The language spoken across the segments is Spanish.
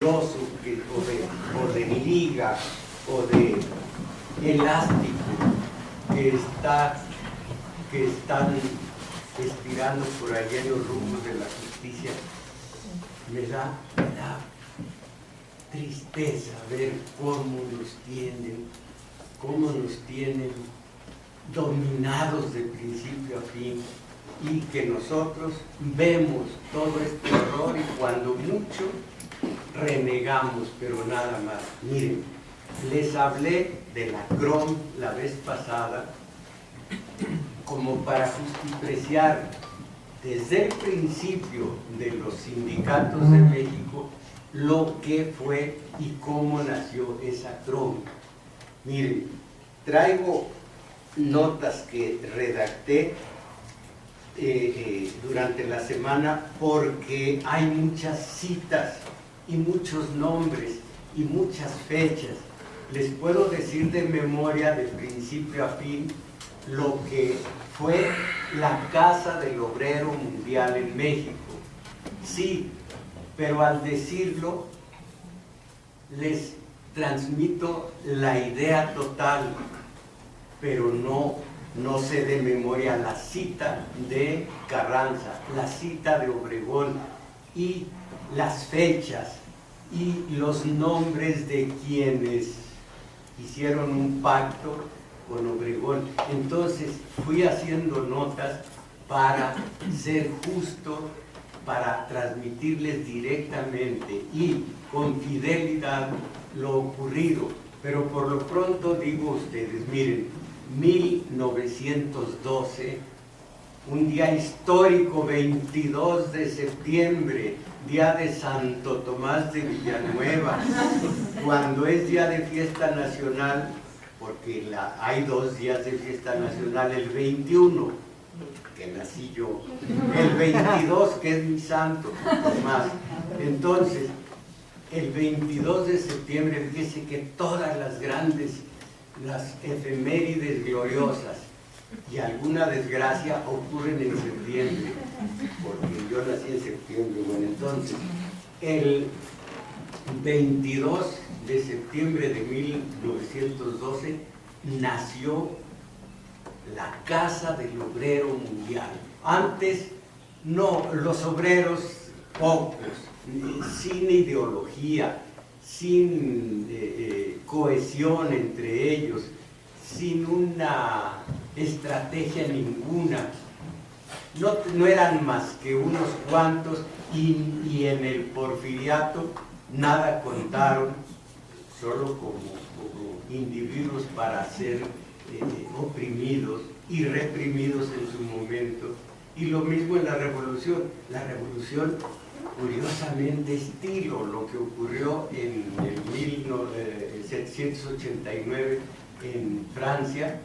o de liga o de elástico que están estirando por allá en los rumbos de la justicia, me da tristeza ver cómo nos tienen dominados de principio a fin, y que nosotros vemos todo este horror y cuando mucho renegamos, pero nada más. Miren, les hablé de la CROM la vez pasada como para justipreciar desde el principio de los sindicatos de México lo que fue y cómo nació esa CROM. Miren, traigo notas que redacté durante la semana porque hay muchas citas y muchos nombres y muchas fechas. Les puedo decir de memoria, de principio a fin, lo que fue la Casa del Obrero Mundial en México. Sí, pero al decirlo les transmito la idea total, pero no sé de memoria la cita de Carranza, la cita de Obregón y las fechas y los nombres de quienes hicieron un pacto con Obregón. Entonces fui haciendo notas para ser justo, para transmitirles directamente y con fidelidad lo ocurrido. Pero por lo pronto digo a ustedes, miren, 1912, un día histórico, 22 de septiembre, día de Santo Tomás de Villanueva, cuando es día de fiesta nacional, porque hay 2 días de fiesta nacional, el 21, que nací yo, el 22, que es mi santo Tomás. Entonces, el 22 de septiembre, fíjese que todas las efemérides gloriosas y alguna desgracia ocurren en septiembre, porque yo nací en septiembre. Bueno, entonces, el 22 de septiembre de 1912 nació la Casa del Obrero Mundial. Antes, no, los obreros pocos, sin ideología, sin cohesión entre ellos, sin una estrategia ninguna, no eran más que unos cuantos, y en el porfiriato nada contaron, solo como individuos para ser oprimidos y reprimidos en su momento. Y lo mismo en la revolución. La revolución, curiosamente, estilo lo que ocurrió en el 1789 en Francia.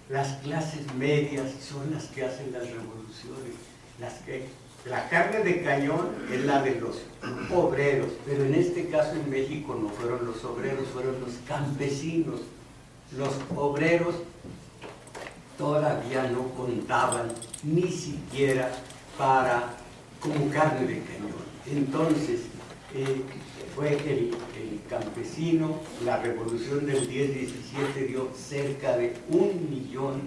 Las clases medias son las que hacen las revoluciones. La carne de cañón es la de los obreros, pero en este caso en México no fueron los obreros, fueron los campesinos. Los obreros todavía no contaban ni siquiera como carne de cañón. Entonces, fue el campesino. La revolución del 10-17 dio cerca de 1 millón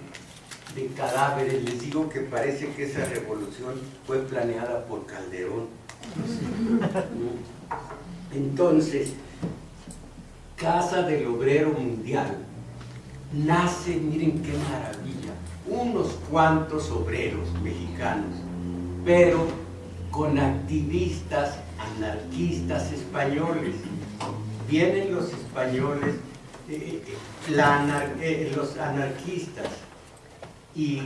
de cadáveres. Les digo que parece que esa revolución fue planeada por Calderón. Entonces, Casa del Obrero Mundial nace, miren qué maravilla, unos cuantos obreros mexicanos, pero con activistas anarquistas españoles. Vienen los españoles, los anarquistas, y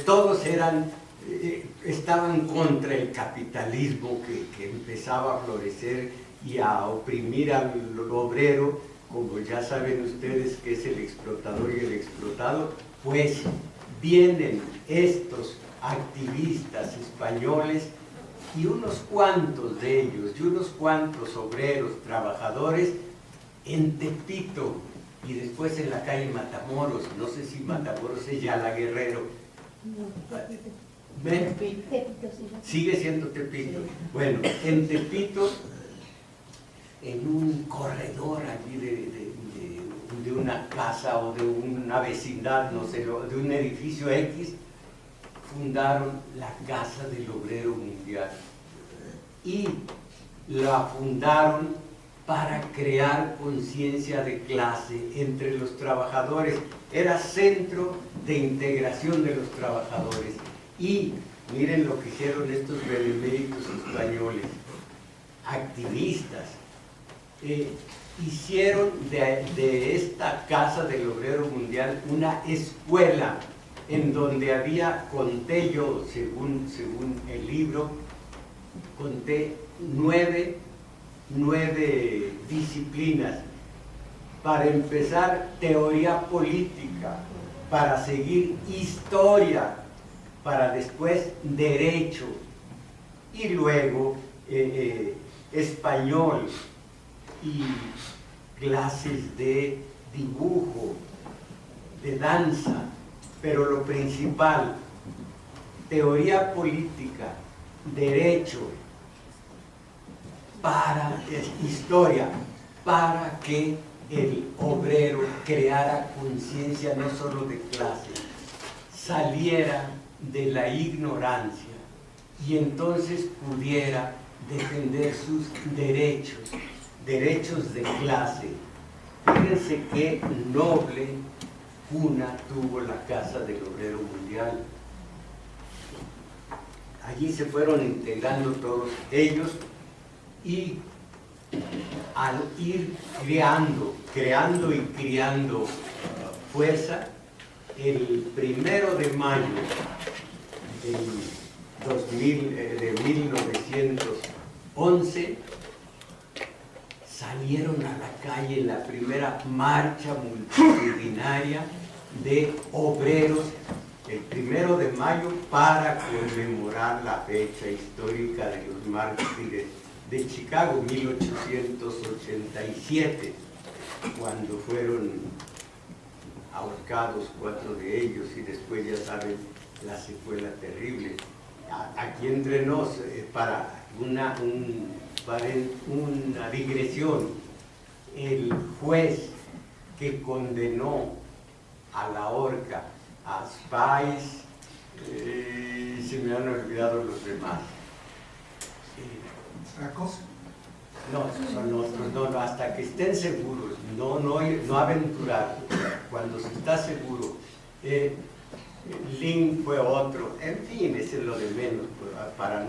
todos estaban contra el capitalismo que empezaba a florecer y a oprimir al obrero, como ya saben ustedes que es el explotador y el explotado. Pues vienen estos activistas españoles y unos cuantos de ellos, y unos cuantos obreros, trabajadores, en Tepito, y después en la calle Matamoros. No sé si Matamoros es ya la Guerrero. Tepito, sí. Sigue siendo Tepito. Sí. Bueno, en Tepito, en un corredor allí de una casa o de una vecindad, no sé, de un edificio X, fundaron la Casa del Obrero Mundial. Y la fundaron para crear conciencia de clase entre los trabajadores. Era centro de integración de los trabajadores. Y miren lo que hicieron estos beneméritos españoles, activistas. Hicieron de esta Casa del Obrero Mundial una escuela en donde había, conté yo, según el libro, conté nueve disciplinas. Para empezar, teoría política, para seguir historia, para después derecho, y luego español y clases de dibujo, de danza, pero lo principal, teoría política, derecho, para historia, para que el obrero creara conciencia no solo de clase, saliera de la ignorancia y entonces pudiera defender sus derechos de clase. Fíjense qué noble cuna tuvo la Casa del Obrero Mundial. Allí se fueron integrando todos ellos y al ir creando y criando fuerza, el 1 de mayo de 1911 salieron a la calle en la primera marcha multitudinaria de obreros el 1 de mayo para conmemorar la fecha histórica de los mártires de Chicago, 1887, cuando fueron ahorcados 4 de ellos, y después ya saben la secuela terrible. Aquí entre nos, para una digresión, el juez que condenó a la horca a Spies, se me han olvidado los demás. No, son otros, no, hasta que estén seguros, no aventurar, cuando se está seguro. Lin fue otro, en fin, ese es lo de menos para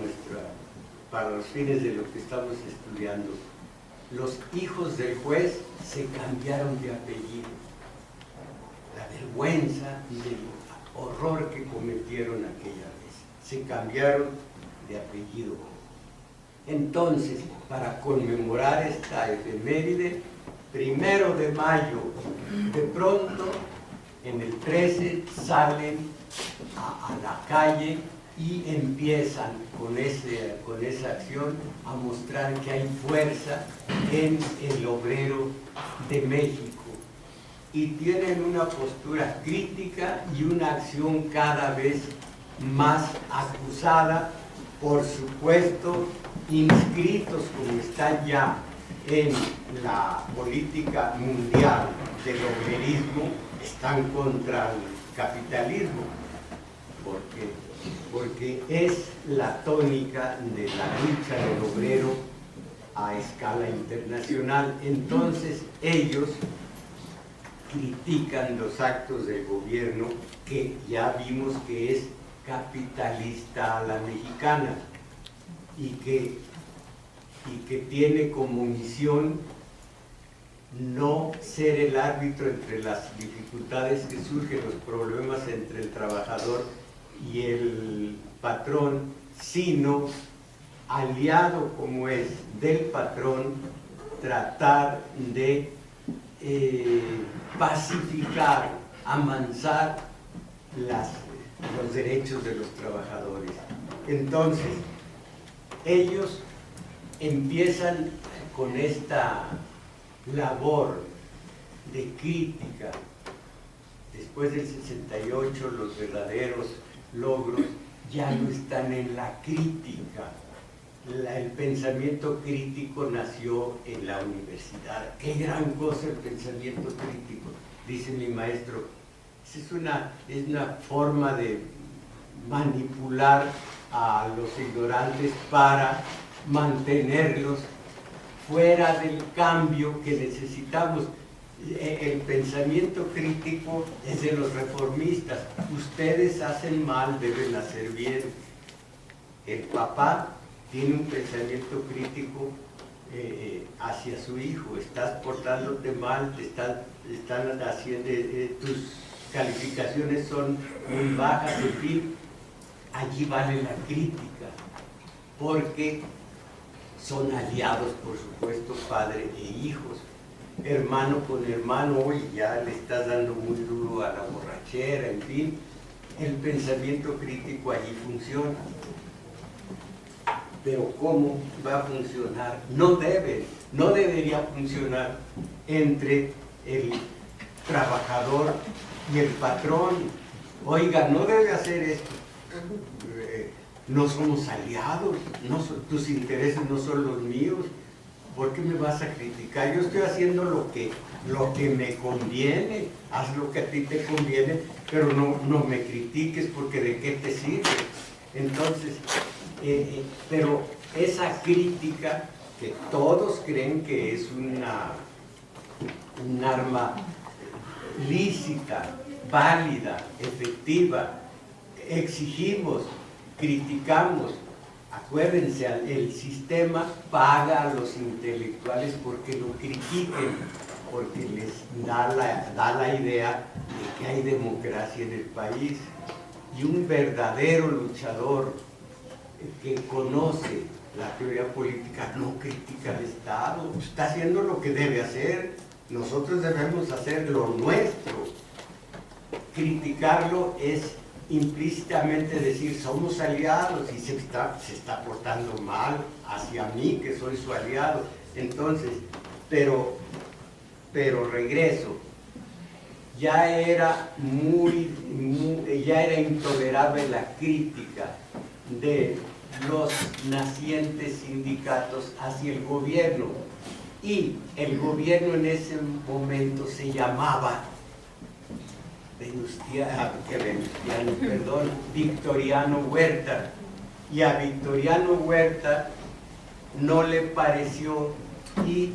los fines de lo que estamos estudiando. Los hijos del juez se cambiaron de apellido. La vergüenza y el horror que cometieron aquella vez. Se cambiaron de apellido. Entonces, para conmemorar esta efeméride, 1 de mayo, de pronto, en el 13, salen a la calle y empiezan con esa acción a mostrar que hay fuerza en el obrero de México. Y tienen una postura crítica y una acción cada vez más acusada, por supuesto, inscritos como están ya en la política mundial del obrerismo, están contra el capitalismo, porque es la tónica de la lucha del obrero a escala internacional. Entonces ellos critican los actos del gobierno, que ya vimos que es capitalista a la mexicana y que tiene como misión no ser el árbitro entre las dificultades que surgen, los problemas entre el trabajador y el patrón, sino, aliado como es del patrón, tratar de pacificar, amansar los derechos de los trabajadores. Entonces, ellos empiezan con esta labor de crítica. Después del 68, los verdaderos logros ya no están en la crítica. El pensamiento crítico nació en la universidad. ¡Qué gran cosa el pensamiento crítico! Dice mi maestro. Es una forma de manipular a los ignorantes para mantenerlos fuera del cambio que necesitamos. El pensamiento crítico es de los reformistas. Ustedes hacen mal, deben hacer bien. El papá tiene un pensamiento crítico hacia su hijo. Estás portándote mal, te están haciendo, tus calificaciones son muy bajas, en fin. Allí vale la crítica, porque son aliados, por supuesto, padre e hijos. Hermano con hermano, oye, ya le estás dando muy duro a la borrachera, en fin. El pensamiento crítico allí funciona. Pero ¿cómo va a funcionar? No debería funcionar entre el trabajador y el patrón. Oiga, no debe hacer esto. No somos aliados, tus intereses no son los míos. ¿Por qué me vas a criticar? Yo estoy haciendo lo que me conviene. Haz lo que a ti te conviene, pero no me critiques, porque ¿de qué te sirve? Entonces, pero esa crítica que todos creen que es un arma lícita, válida, efectiva, exigimos, criticamos. Acuérdense, el sistema paga a los intelectuales porque lo critiquen, porque les da la idea de que hay democracia en el país. Y un verdadero luchador que conoce la teoría política no critica al Estado, está haciendo lo que debe hacer. Nosotros debemos hacer lo nuestro. Criticarlo es implícitamente decir somos aliados y se está portando mal hacia mí, que soy su aliado. Entonces, pero regreso, ya era intolerable la crítica de los nacientes sindicatos hacia el gobierno, y el gobierno en ese momento se llamaba Victoriano Huerta, y a Victoriano Huerta no le pareció y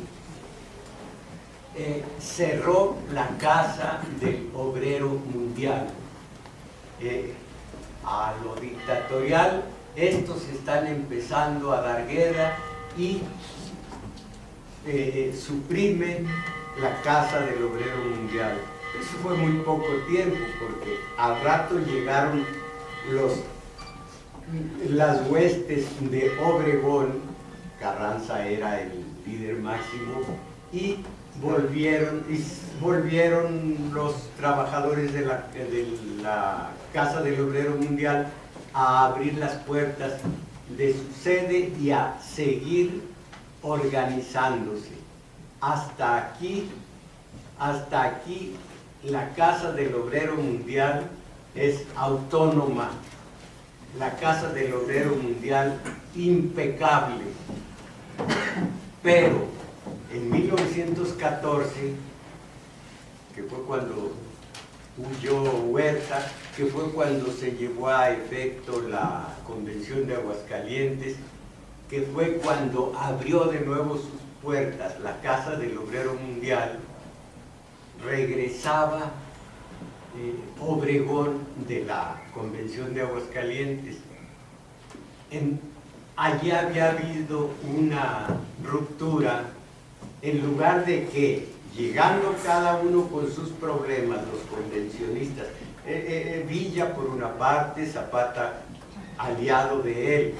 cerró la Casa del Obrero Mundial. A lo dictatorial, estos están empezando a dar guerra y suprimen la Casa del Obrero Mundial. Eso fue muy poco tiempo, porque al rato llegaron las huestes de Obregón. Carranza era el líder máximo, y volvieron los trabajadores de la Casa del Obrero Mundial a abrir las puertas de su sede y a seguir organizándose. Hasta aquí la Casa del Obrero Mundial es autónoma. La Casa del Obrero Mundial impecable. Pero en 1914, que fue cuando huyó Huerta, que fue cuando se llevó a efecto la Convención de Aguascalientes, que fue cuando abrió de nuevo sus puertas la Casa del Obrero Mundial, regresaba Obregón de la Convención de Aguascalientes. Allí había habido una ruptura. En lugar de que, llegando cada uno con sus problemas, los convencionistas, Villa por una parte, Zapata aliado de él,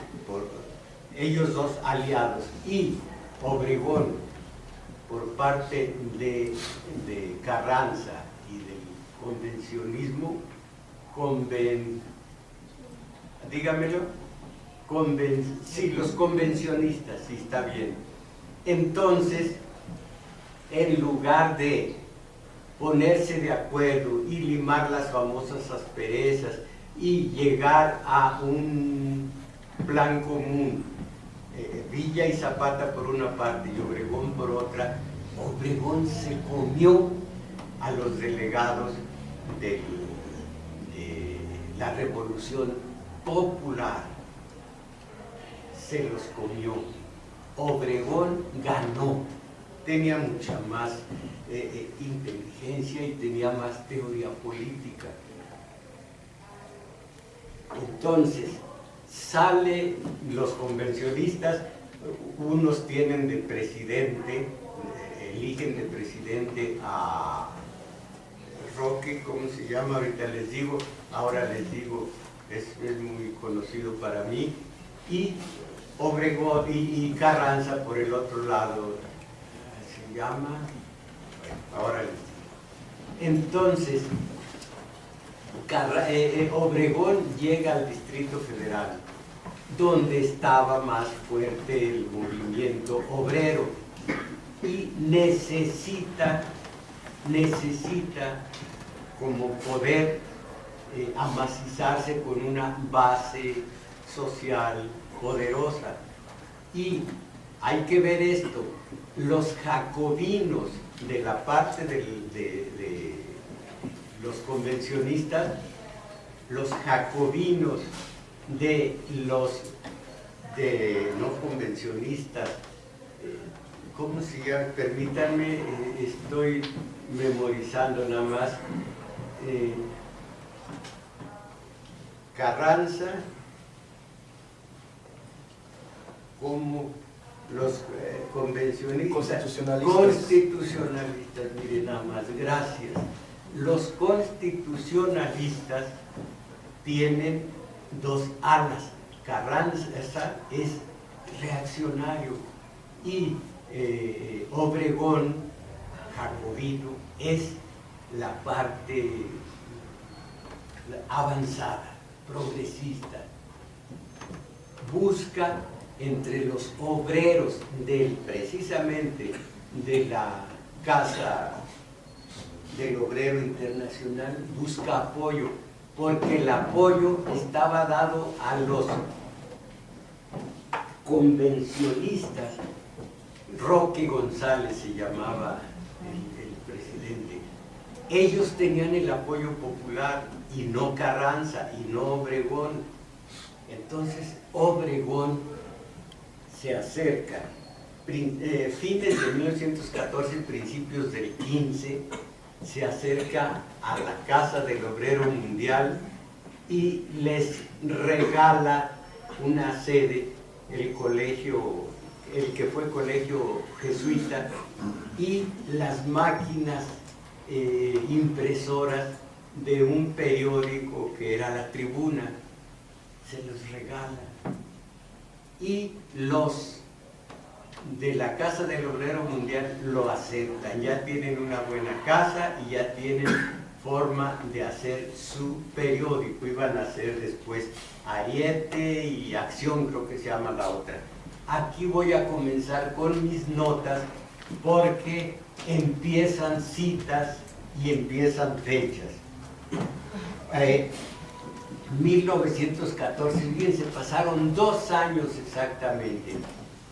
ellos dos aliados, y Obregón por parte de Carranza y del convencionismo, sí, los convencionistas, sí, está bien. Entonces, en lugar de ponerse de acuerdo y limar las famosas asperezas y llegar a un plan común. Villa y Zapata por una parte y Obregón por otra. Obregón se comió a los delegados de la Revolución Popular, se los comió. Obregón ganó, tenía mucha más inteligencia y tenía más teoría política. Entonces salen los convencionistas, unos tienen de presidente, eligen de presidente a Roque, ¿cómo se llama? Ahorita les digo, ahora les digo, es muy conocido para mí, y Obregón y Carranza por el otro lado, se llama, bueno, ahora les digo. Entonces, Obregón llega al Distrito Federal, donde estaba más fuerte el movimiento obrero, y necesita como poder amacizarse con una base social poderosa. Y hay que ver esto, los jacobinos de la parte de los convencionistas, los jacobinos de los no convencionistas, ¿cómo se llama? Permítanme, estoy memorizando nada más. Carranza, como los convencionistas, constitucionalistas, miren nada más, gracias. Los constitucionalistas tienen dos alas. Carranza es reaccionario y Obregón, jacobino, es la parte avanzada, progresista. Busca entre los obreros precisamente de la Casa del Obrero Internacional, busca apoyo, porque el apoyo estaba dado a los convencionistas. Roque González se llamaba el presidente. Ellos tenían el apoyo popular y no Carranza y no Obregón. Entonces Obregón se acerca, fines de 1914, principios del 15, se acerca a la Casa del Obrero Mundial y les regala una sede, el que fue colegio jesuita, y las máquinas impresoras de un periódico que era La Tribuna, se los regala. Y los de la Casa del Obrero Mundial lo aceptan, ya tienen una buena casa y ya tienen forma de hacer su periódico. Iban a hacer después Ariete y Acción, creo que se llama la otra. Aquí voy a comenzar con mis notas porque empiezan citas y empiezan fechas. 1914, fíjense, pasaron 2 años exactamente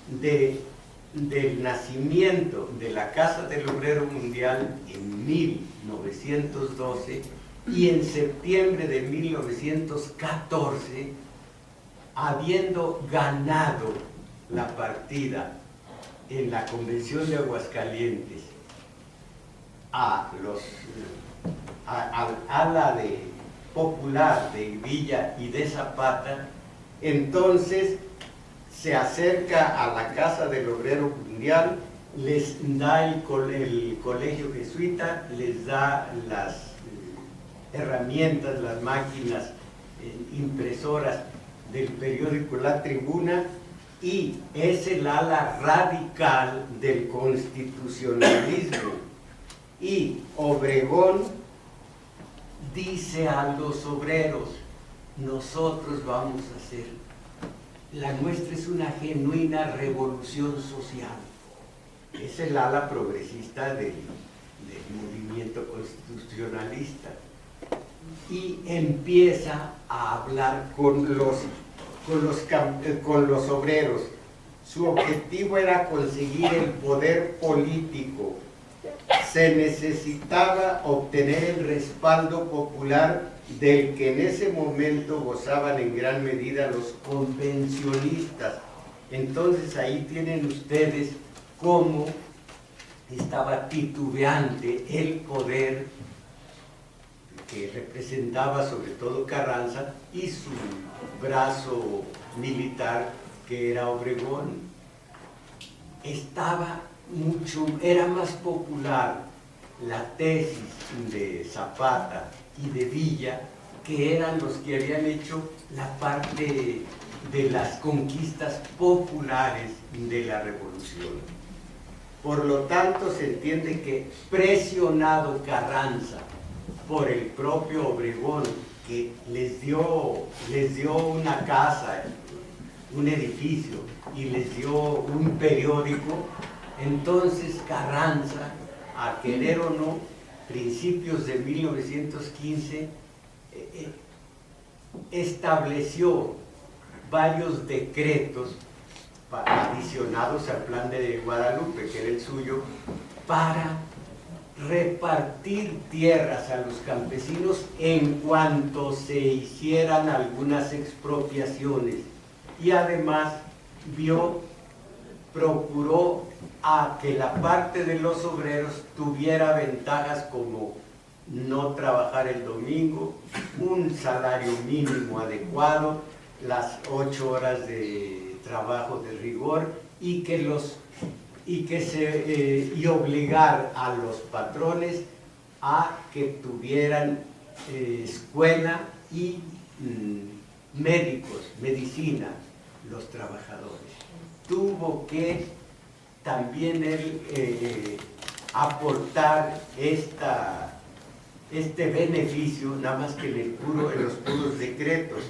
del nacimiento de la Casa del Obrero Mundial en 1912, y en septiembre de 1914, habiendo ganado la partida en la Convención de Aguascalientes a la de popular de Villa y de Zapata, entonces se acerca a la Casa del Obrero Mundial, les da el colegio jesuita, les da las herramientas, las máquinas impresoras del periódico La Tribuna, y es el ala radical del constitucionalismo. Y Obregón dice a los obreros: nosotros vamos a hacer, la nuestra es una genuina revolución social. Es el ala progresista del movimiento constitucionalista. y empieza a hablar con los obreros. Su objetivo era conseguir el poder político. Se necesitaba obtener el respaldo popular del que en ese momento gozaban en gran medida los convencionistas. Entonces ahí tienen ustedes cómo estaba titubeante el poder que representaba sobre todo Carranza y su brazo militar, que era Obregón. Era más popular la tesis de Zapata y de Villa, que eran los que habían hecho la parte de las conquistas populares de la revolución. Por lo tanto, se entiende que, presionado Carranza por el propio Obregón, que les dio una casa, un edificio, y les dio un periódico, entonces Carranza, a querer o no, principios de 1915, estableció varios decretos adicionados al plan de Guadalupe, que era el suyo, para repartir tierras a los campesinos en cuanto se hicieran algunas expropiaciones, y además procuró a que la parte de los obreros tuviera ventajas como no trabajar el domingo, un salario mínimo adecuado, las 8 horas de trabajo de rigor, y obligar a los patrones a que tuvieran escuela y médicos, medicina, los trabajadores. Tuvo que también él aportar este beneficio, nada más que en los puros decretos.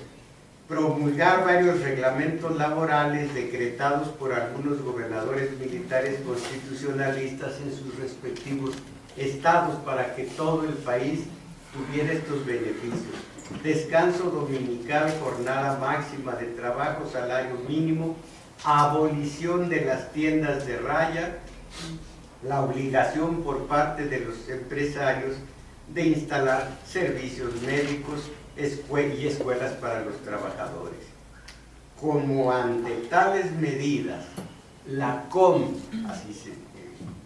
Promulgar varios reglamentos laborales decretados por algunos gobernadores militares constitucionalistas en sus respectivos estados para que todo el país tuviera estos beneficios. Descanso dominical, jornada máxima de trabajo, salario mínimo, abolición de las tiendas de raya, la obligación por parte de los empresarios de instalar servicios médicos y escuelas para los trabajadores. Como ante tales medidas, la COM, así se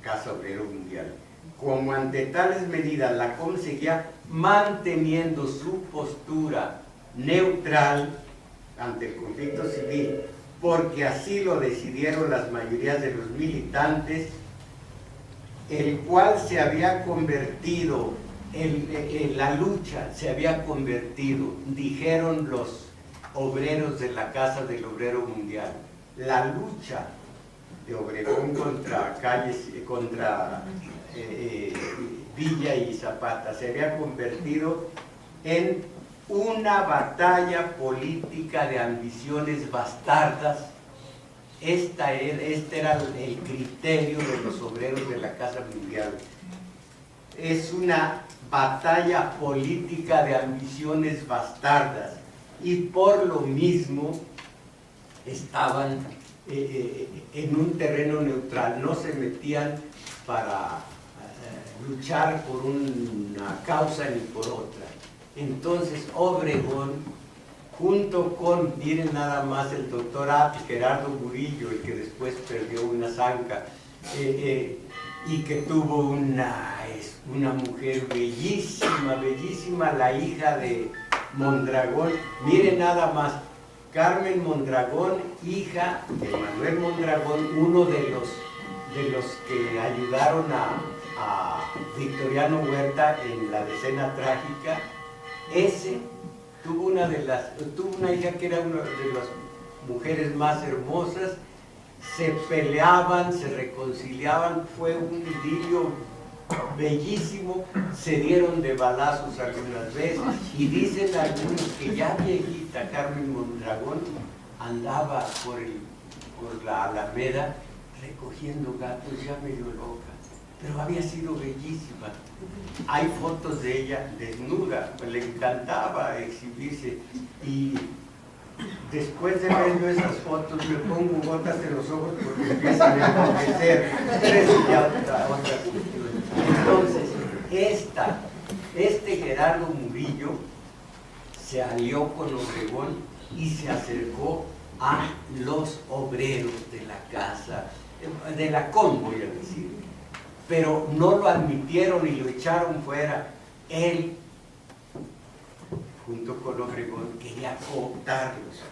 Casa Obrero Mundial, como ante tales medidas la COM seguía manteniendo su postura neutral ante el conflicto civil, porque así lo decidieron las mayorías de los militantes, el cual se había convertido en la lucha, se había convertido, dijeron los obreros de la Casa del Obrero Mundial, la lucha de Obregón contra Villa y Zapata se había convertido en una batalla política de ambiciones bastardas. Este era el criterio de los obreros de la Casa Mundial. Es una batalla política de ambiciones bastardas, y por lo mismo estaban en un terreno neutral, no se metían para luchar por una causa ni por otra. Entonces Obregón, junto con, miren nada más, el doctor Gerardo Murillo, el que después perdió una zanca, y que tuvo una mujer bellísima, bellísima, la hija de Mondragón, miren nada más, Carmen Mondragón, hija de Manuel Mondragón, uno de los que ayudaron a Victoriano Huerta en la Decena Trágica. Ese tuvo una hija que era una de las mujeres más hermosas, se peleaban, se reconciliaban, fue un idilio bellísimo, se dieron de balazos algunas veces, y dicen algunos que ya viejita Carmen Mondragón andaba por la Alameda recogiendo gatos, ya medio loca. pero había sido bellísima. Hay fotos de ella desnuda, pues le encantaba exhibirse, y después de ver yo esas fotos me pongo gotas en los ojos porque empiezan a enloquecer. Pero eso ya otra cuestión. Entonces, este Gerardo Murillo se alió con Obregón y se acercó a los obreros de la casa, de la COM, voy a decir, pero no lo admitieron y lo echaron fuera. Él, junto con Obregón, quería cooptarlos.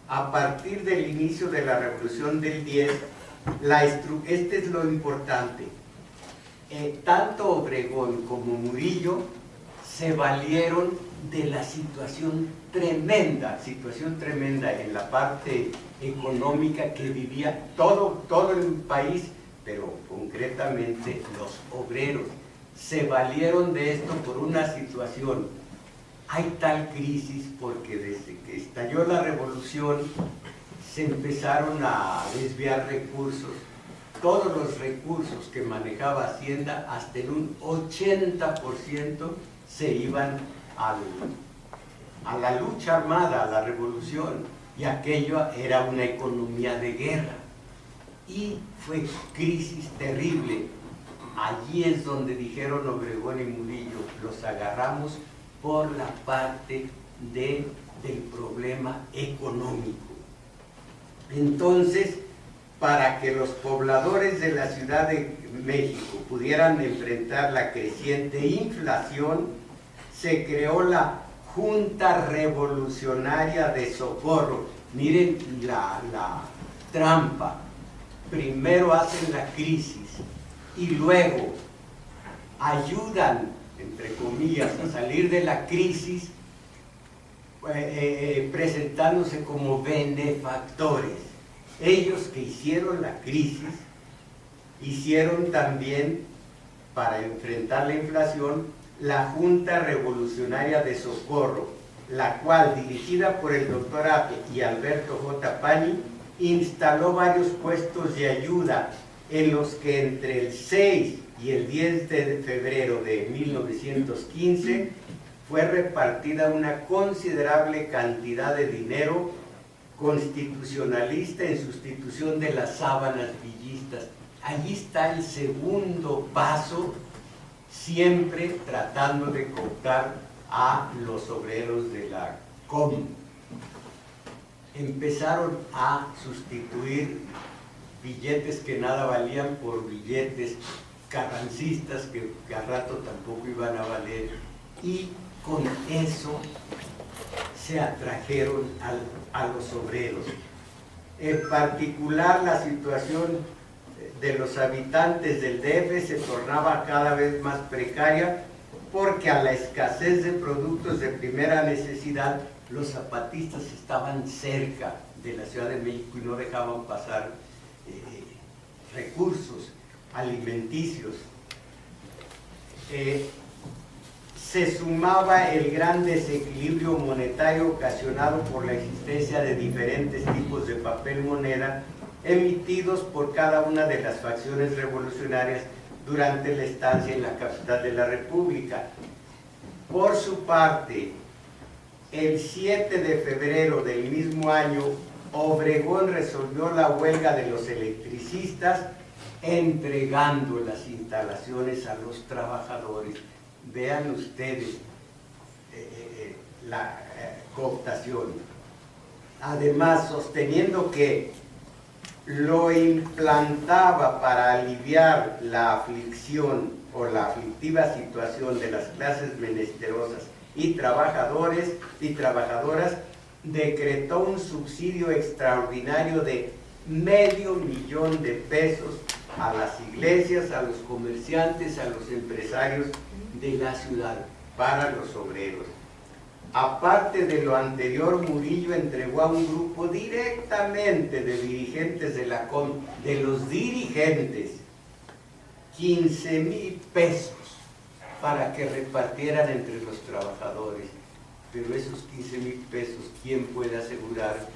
A partir del inicio de la Revolución del 10, este es lo importante, tanto Obregón como Murillo se valieron de la situación tremenda en la parte económica que vivía todo el país, pero concretamente los obreros. Se valieron de esto por una situación. Hay tal crisis porque desde que estalló la revolución se empezaron a desviar recursos. Todos los recursos que manejaba Hacienda, hasta en un 80%, se iban a la lucha armada, a la revolución, y aquello era una economía de guerra. Y fue crisis terrible. Allí es donde dijeron Obregón y Murillo, los agarramos por la parte del problema económico. Entonces, para que los pobladores de la Ciudad de México pudieran enfrentar la creciente inflación, se creó la Junta Revolucionaria de Socorro. Miren la trampa. Primero hacen la crisis y luego ayudan, entre comillas, a salir de la crisis presentándose como benefactores. Ellos que hicieron la crisis, hicieron también, para enfrentar la inflación, la Junta Revolucionaria de Socorro, la cual, dirigida por el doctor Ape y Alberto J. Pani, instaló varios puestos de ayuda en los que entre el 6 y el 10 de febrero de 1915 fue repartida una considerable cantidad de dinero constitucionalista en sustitución de las sábanas villistas. Allí está el segundo paso, siempre tratando de cooptar a los obreros de la COM. Empezaron a sustituir billetes que nada valían por billetes carrancistas que al rato tampoco iban a valer, y con eso se atrajeron a los obreros. En particular, la situación de los habitantes del DF se tornaba cada vez más precaria porque a la escasez de productos de primera necesidad, los zapatistas estaban cerca de la Ciudad de México y no dejaban pasar recursos alimenticios. Se sumaba el gran desequilibrio monetario ocasionado por la existencia de diferentes tipos de papel moneda emitidos por cada una de las facciones revolucionarias durante la estancia en la capital de la República. Por su parte, el 7 de febrero del mismo año, Obregón resolvió la huelga de los electricistas entregando las instalaciones a los trabajadores. Vean ustedes la cooptación. Además, sosteniendo que lo implantaba para aliviar la aflicción o la aflictiva situación de las clases menesterosas y trabajadores y trabajadoras, decretó un subsidio extraordinario de $500,000 de pesos a las iglesias, a los comerciantes, a los empresarios de la ciudad, para los obreros. Aparte de lo anterior, Murillo entregó a un grupo directamente de dirigentes de la COM, de los dirigentes, $15,000 pesos para que repartieran entre los trabajadores. Pero esos $15,000 pesos, ¿quién puede asegurar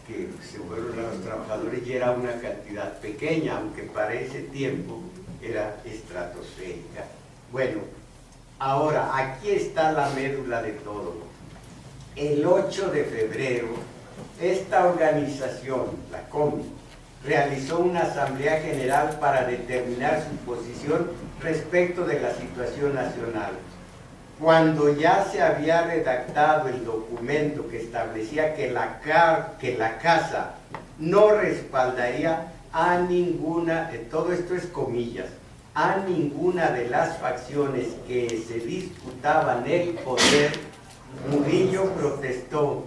que se fueron a los trabajadores y era una cantidad pequeña, aunque para ese tiempo era estratosférica. Bueno, ahora aquí está la médula de todo. El 8 de febrero, esta organización, la COMI, realizó una asamblea general para determinar su posición respecto de la situación nacional. Cuando ya se había redactado el documento que establecía que la casa no respaldaría a ninguna, todo esto es comillas, a ninguna de las facciones que se disputaban el poder, Murillo protestó,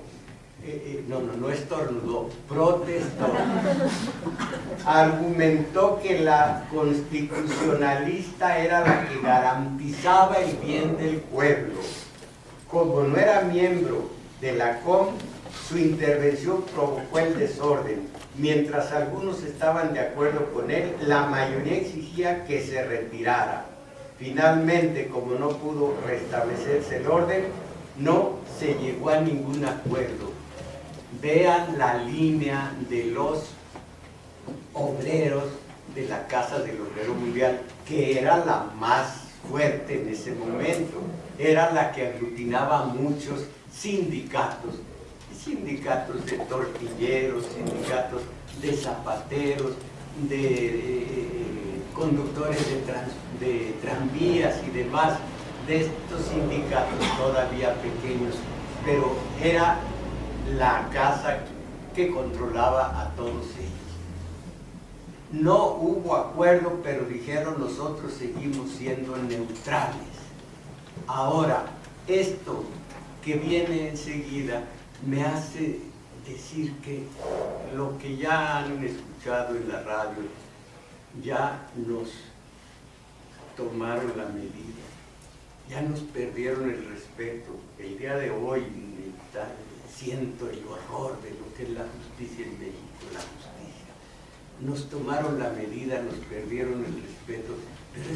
no estornudó, protestó. Argumentó que la constitucionalista era la que garantizaba el bien del pueblo. Como no era miembro de la COM, su intervención provocó el desorden. Mientras algunos estaban de acuerdo con él, la mayoría exigía que se retirara. Finalmente, como no pudo restablecerse el orden, no se llegó a ningún acuerdo. Vean la línea de los obreros de la Casa del Obrero Mundial, que era la más fuerte en ese momento, era la que aglutinaba muchos sindicatos, sindicatos de tortilleros, sindicatos de zapateros, de conductores de tranvías y demás, de estos sindicatos todavía pequeños, pero era la casa que controlaba a todos ellos. No hubo acuerdo, pero dijeron nosotros seguimos siendo neutrales. Ahora, esto que viene enseguida me hace decir que lo que ya han escuchado en la radio, ya nos tomaron la medida, ya nos perdieron el respeto. El día de hoy siento el horror de lo que es la justicia en México, la justicia. Nos tomaron la medida, nos perdieron el respeto, pero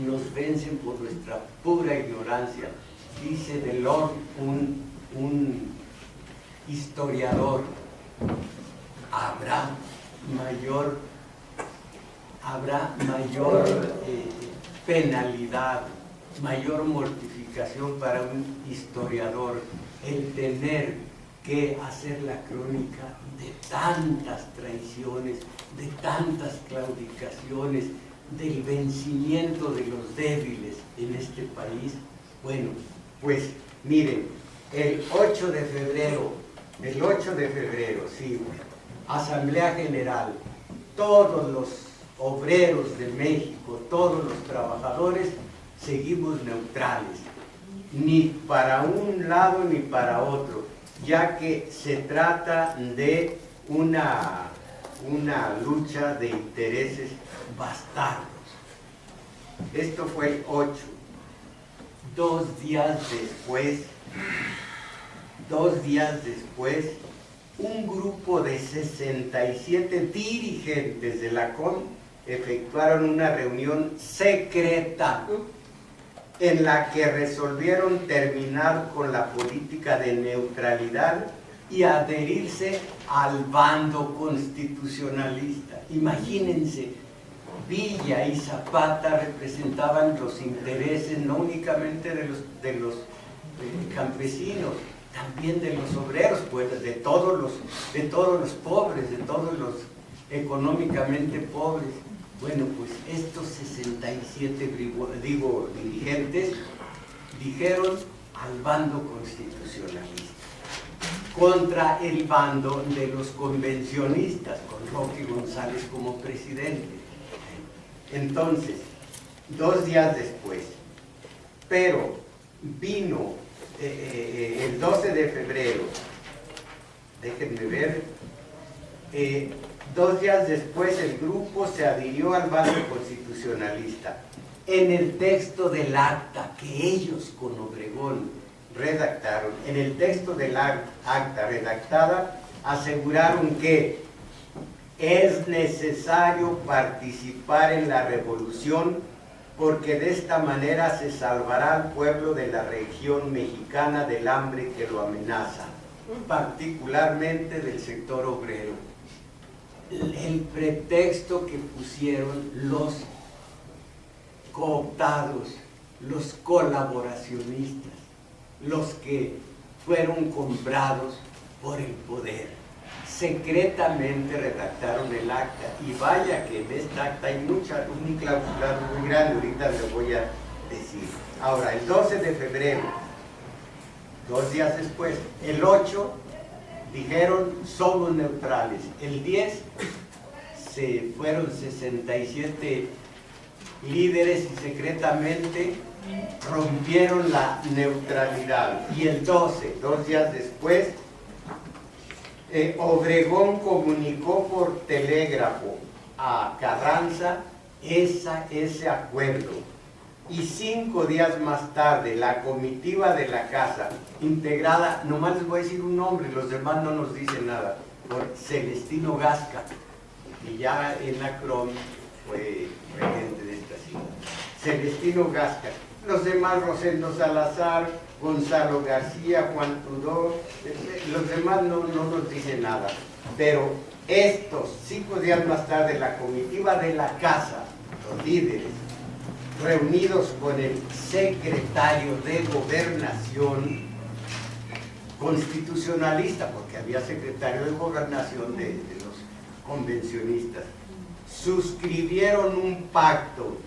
nos vencen por nuestra pura ignorancia. Dice Delors, un historiador, habrá mayor penalidad, mayor mortificación para un historiador el tener que hacer la crónica de tantas traiciones, de tantas claudicaciones, del vencimiento de los débiles en este país. Bueno, pues miren, el 8 de febrero, sí, Asamblea General, todos los obreros de México, todos los trabajadores, seguimos neutrales, ni para un lado ni para otro, ya que se trata de una lucha de intereses bastardos. Esto fue el 8. 2 días después, un grupo de 67 dirigentes de la COM efectuaron una reunión secreta en la que resolvieron terminar con la política de neutralidad y adherirse al bando constitucionalista. Imagínense, Villa y Zapata representaban los intereses no únicamente de los campesinos, también de los obreros, pues de todos los pobres, de todos los económicamente pobres. Bueno, pues estos 67 dirigentes dijeron al bando constitucionalista contra el bando de los convencionistas, con Roque González como presidente. Entonces, 2 días después, pero vino el 12 de febrero, déjenme ver, 2 días después el grupo se adhirió al bando constitucionalista. En el texto del acta que ellos con Obregón redactaron, en el texto del acta redactada, aseguraron que es necesario participar en la revolución porque de esta manera se salvará al pueblo de la región mexicana del hambre que lo amenaza. particularmente del sector obrero. El pretexto que pusieron los cooptados, los colaboracionistas, los que fueron comprados por el poder, secretamente redactaron el acta, y vaya que en esta acta hay un clausulado muy grande, ahorita le voy a decir. Ahora, el 12 de febrero, 2 días después, el 8, dijeron somos neutrales. El 10 se fueron 67 líderes y secretamente rompieron la neutralidad. Y el 12, 2 días después, Obregón comunicó por telégrafo a Carranza ese acuerdo. Y 5 días más tarde, la comitiva de la casa, integrada, nomás les voy a decir un nombre, los demás no nos dicen nada, por Celestino Gasca, que ya en la CROM fue regente de esta ciudad. Celestino Gasca. Los demás, Rosendo Salazar, Gonzalo García, Juan Trudeau, los demás no nos dicen nada. Pero estos 5 días más tarde, la comitiva de la casa, los líderes, reunidos con el secretario de Gobernación constitucionalista, porque había secretario de Gobernación de los convencionistas, suscribieron un pacto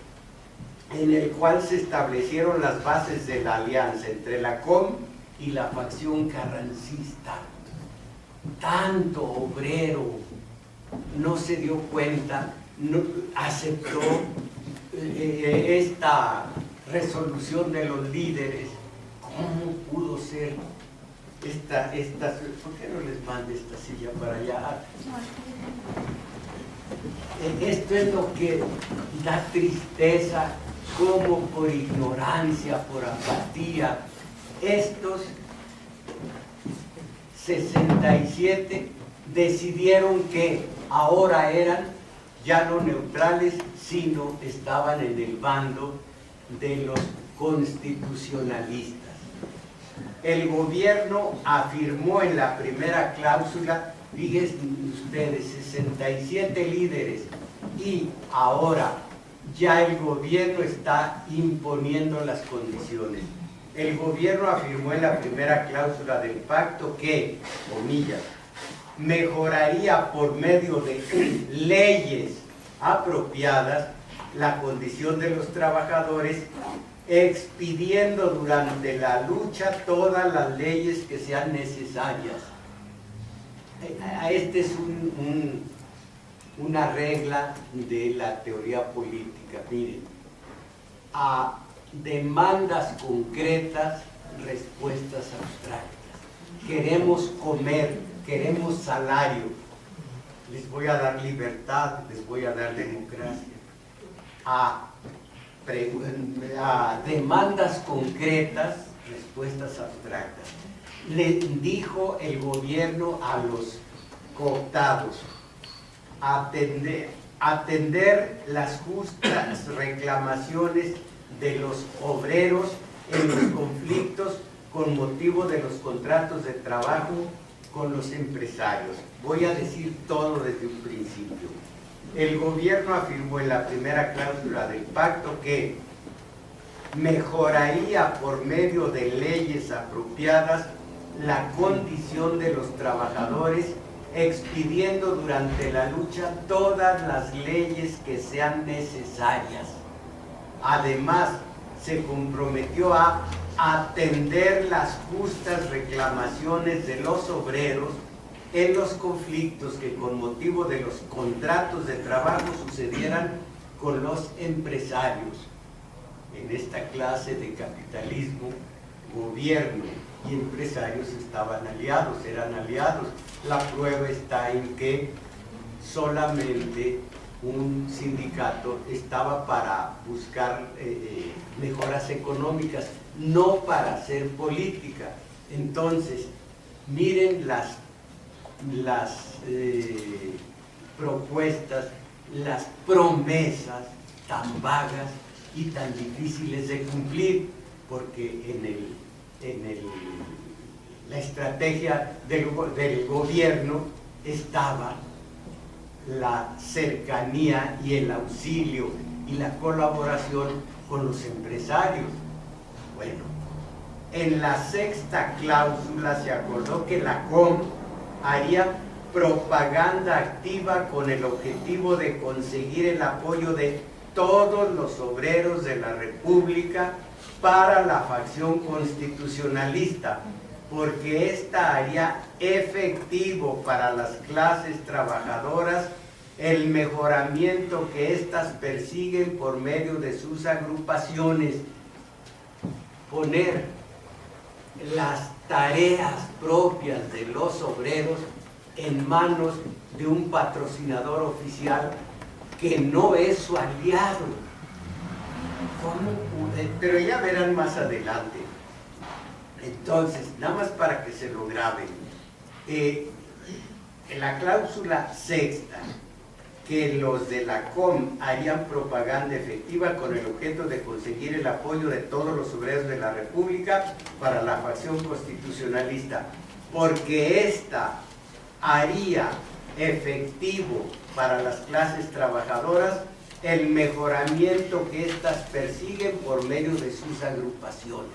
en el cual se establecieron las bases de la alianza entre la COM y la facción carrancista. Tanto obrero no se dio cuenta, no aceptó esta resolución de los líderes. ¿Cómo pudo ser esta? ¿Por qué no les mande esta silla para allá? Esto es lo que da tristeza, como por ignorancia, por apatía, estos 67 decidieron que ahora eran ya no neutrales, sino estaban en el bando de los constitucionalistas. El gobierno afirmó en la primera cláusula, fíjense ustedes, 67 líderes, y ahora ya el gobierno está imponiendo las condiciones. El gobierno afirmó en la primera cláusula del pacto que, comillas, mejoraría por medio de leyes apropiadas la condición de los trabajadores, expidiendo durante la lucha todas las leyes que sean necesarias. Este es una regla de la teoría política. Miren, a demandas concretas, respuestas abstractas. Queremos comer, queremos salario, les voy a dar libertad, les voy a dar democracia. A demandas concretas, respuestas abstractas. Le dijo el gobierno a los cooptados: atender las justas reclamaciones de los obreros en los conflictos con motivo de los contratos de trabajo con los empresarios. Voy a decir todo desde un principio. El gobierno afirmó en la primera cláusula del pacto que mejoraría por medio de leyes apropiadas la condición de los trabajadores, expidiendo durante la lucha todas las leyes que sean necesarias. Además, se comprometió a atender las justas reclamaciones de los obreros en los conflictos que con motivo de los contratos de trabajo sucedieran con los empresarios. En esta clase de capitalismo, gobierno y empresarios estaban aliados, eran aliados. La prueba está en que solamente un sindicato estaba para buscar mejoras económicas, no para hacer política. Entonces, miren las propuestas, las promesas tan vagas y tan difíciles de cumplir, porque en la estrategia del gobierno estaba la cercanía y el auxilio y la colaboración con los empresarios. Bueno, en la sexta cláusula se acordó que la COM haría propaganda activa con el objetivo de conseguir el apoyo de todos los obreros de la República para la facción constitucionalista, porque ésta haría efectivo para las clases trabajadoras el mejoramiento que éstas persiguen por medio de sus agrupaciones. Poner las tareas propias de los obreros en manos de un patrocinador oficial que no es su aliado. Pero ya verán más adelante. Entonces, nada más para que se lo graben, en la cláusula sexta, que los de la COM harían propaganda efectiva con el objeto de conseguir el apoyo de todos los obreros de la República para la facción constitucionalista, porque ésta haría efectivo para las clases trabajadoras el mejoramiento que éstas persiguen por medio de sus agrupaciones.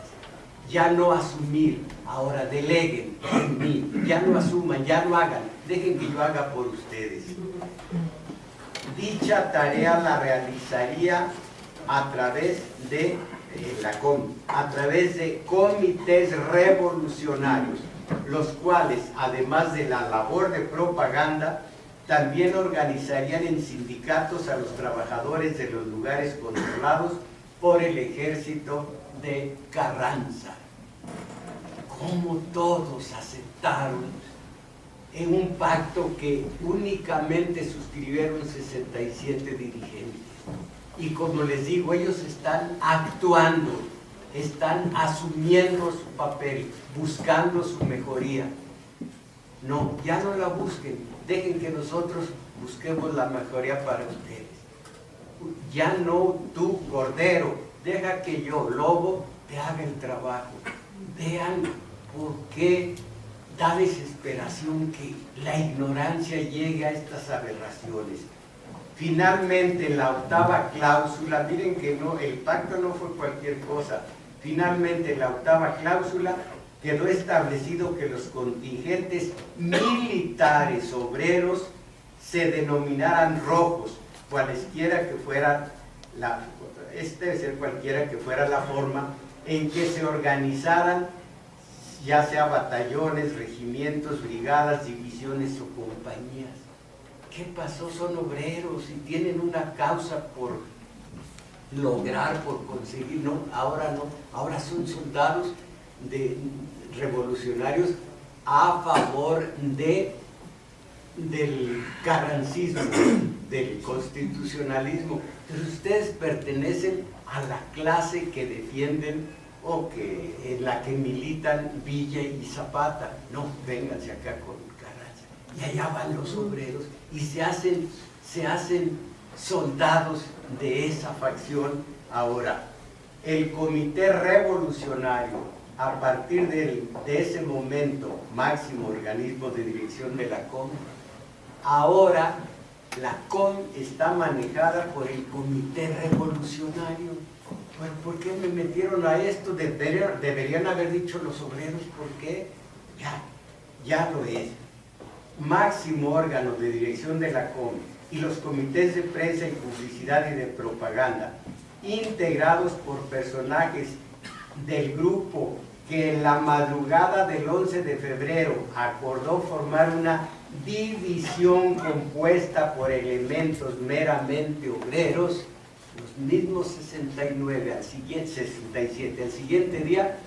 Ya no asumir, ahora deleguen en mí, ya no asuman, ya no hagan, dejen que yo haga por ustedes. Dicha tarea la realizaría a través de la COM, a través de comités revolucionarios, los cuales, además de la labor de propaganda, también organizarían en sindicatos a los trabajadores de los lugares controlados por el ejército de Carranza. Como todos aceptaron en un pacto que únicamente suscribieron 67 dirigentes. Y como les digo, ellos están actuando, están asumiendo su papel, buscando su mejoría. No, ya no la busquen, dejen que nosotros busquemos la mejoría para ustedes. Ya no tú, cordero, deja que yo, lobo, te haga el trabajo. Vean por qué da desesperación que la ignorancia llegue a estas aberraciones. Finalmente, en la octava cláusula, miren que no, el pacto no fue cualquier cosa. Finalmente, en la octava cláusula quedó establecido que los contingentes militares obreros se denominaran rojos, cualesquiera que fuera debe ser cualquiera que fuera la forma en que se organizaran, ya sea batallones, regimientos, brigadas, divisiones o compañías. ¿Qué pasó? Son obreros y tienen una causa por lograr, por conseguir. No, ahora no, ahora son soldados revolucionarios a favor del carrancismo, del constitucionalismo. Pero ustedes pertenecen a la clase que defienden o en la que militan Villa y Zapata. No, vénganse acá con Carranza. Y allá van los obreros y se hacen soldados de esa facción. Ahora, el Comité Revolucionario, a partir de ese momento, máximo organismo de dirección de la COM, ahora la COM está manejada por el Comité Revolucionario. Bueno, ¿por qué me metieron a esto? Deberían haber dicho los obreros, ¿por qué? Ya lo es. Máximo órgano de dirección de la COM y los comités de prensa y publicidad y de propaganda, integrados por personajes del grupo que en la madrugada del 11 de febrero acordó formar una división compuesta por elementos meramente obreros, los mismos 69, al siguiente 67, al siguiente día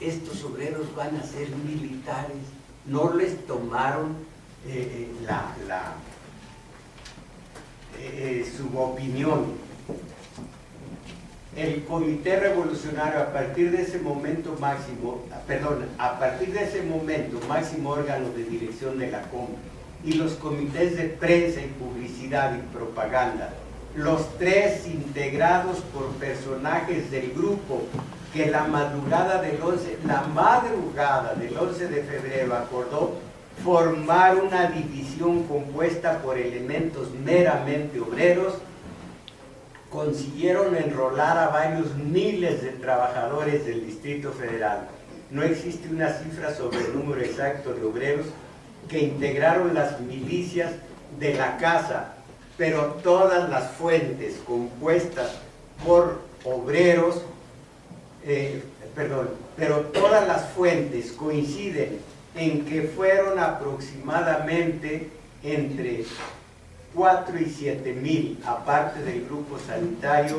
estos obreros van a ser militares. No les tomaron su opinión. El Comité Revolucionario, a partir de ese momento máximo órgano de dirección de la COM y los comités de prensa y publicidad y propaganda, los tres integrados por personajes del grupo que la madrugada del 11 de febrero acordó formar una división compuesta por elementos meramente obreros, consiguieron enrolar a varios miles de trabajadores del Distrito Federal. No existe una cifra sobre el número exacto de obreros que integraron las milicias de la casa, pero todas las fuentes compuestas por obreros, pero todas las fuentes coinciden en que fueron aproximadamente entre 4 y 7 mil, aparte del grupo sanitario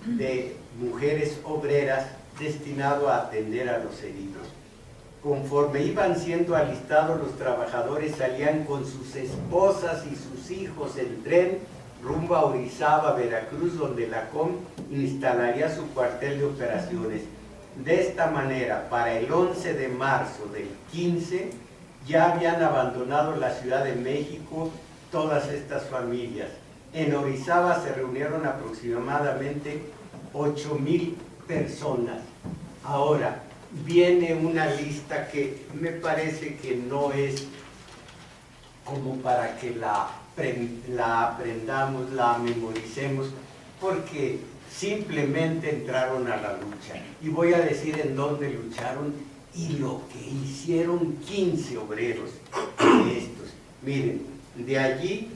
de mujeres obreras destinado a atender a los heridos. Conforme iban siendo alistados, los trabajadores salían con sus esposas y sus hijos en tren rumbo a Orizaba, Veracruz, donde la COM instalaría su cuartel de operaciones. De esta manera, para el 11 de marzo del 15, ya habían abandonado la Ciudad de México todas estas familias. En Orizaba se reunieron aproximadamente 8,000 personas. Ahora, viene una lista que me parece que no es como para que la aprendamos, la memoricemos, porque simplemente entraron a la lucha. Y voy a decir en dónde lucharon y lo que hicieron 15 obreros de estos. Miren, de allí,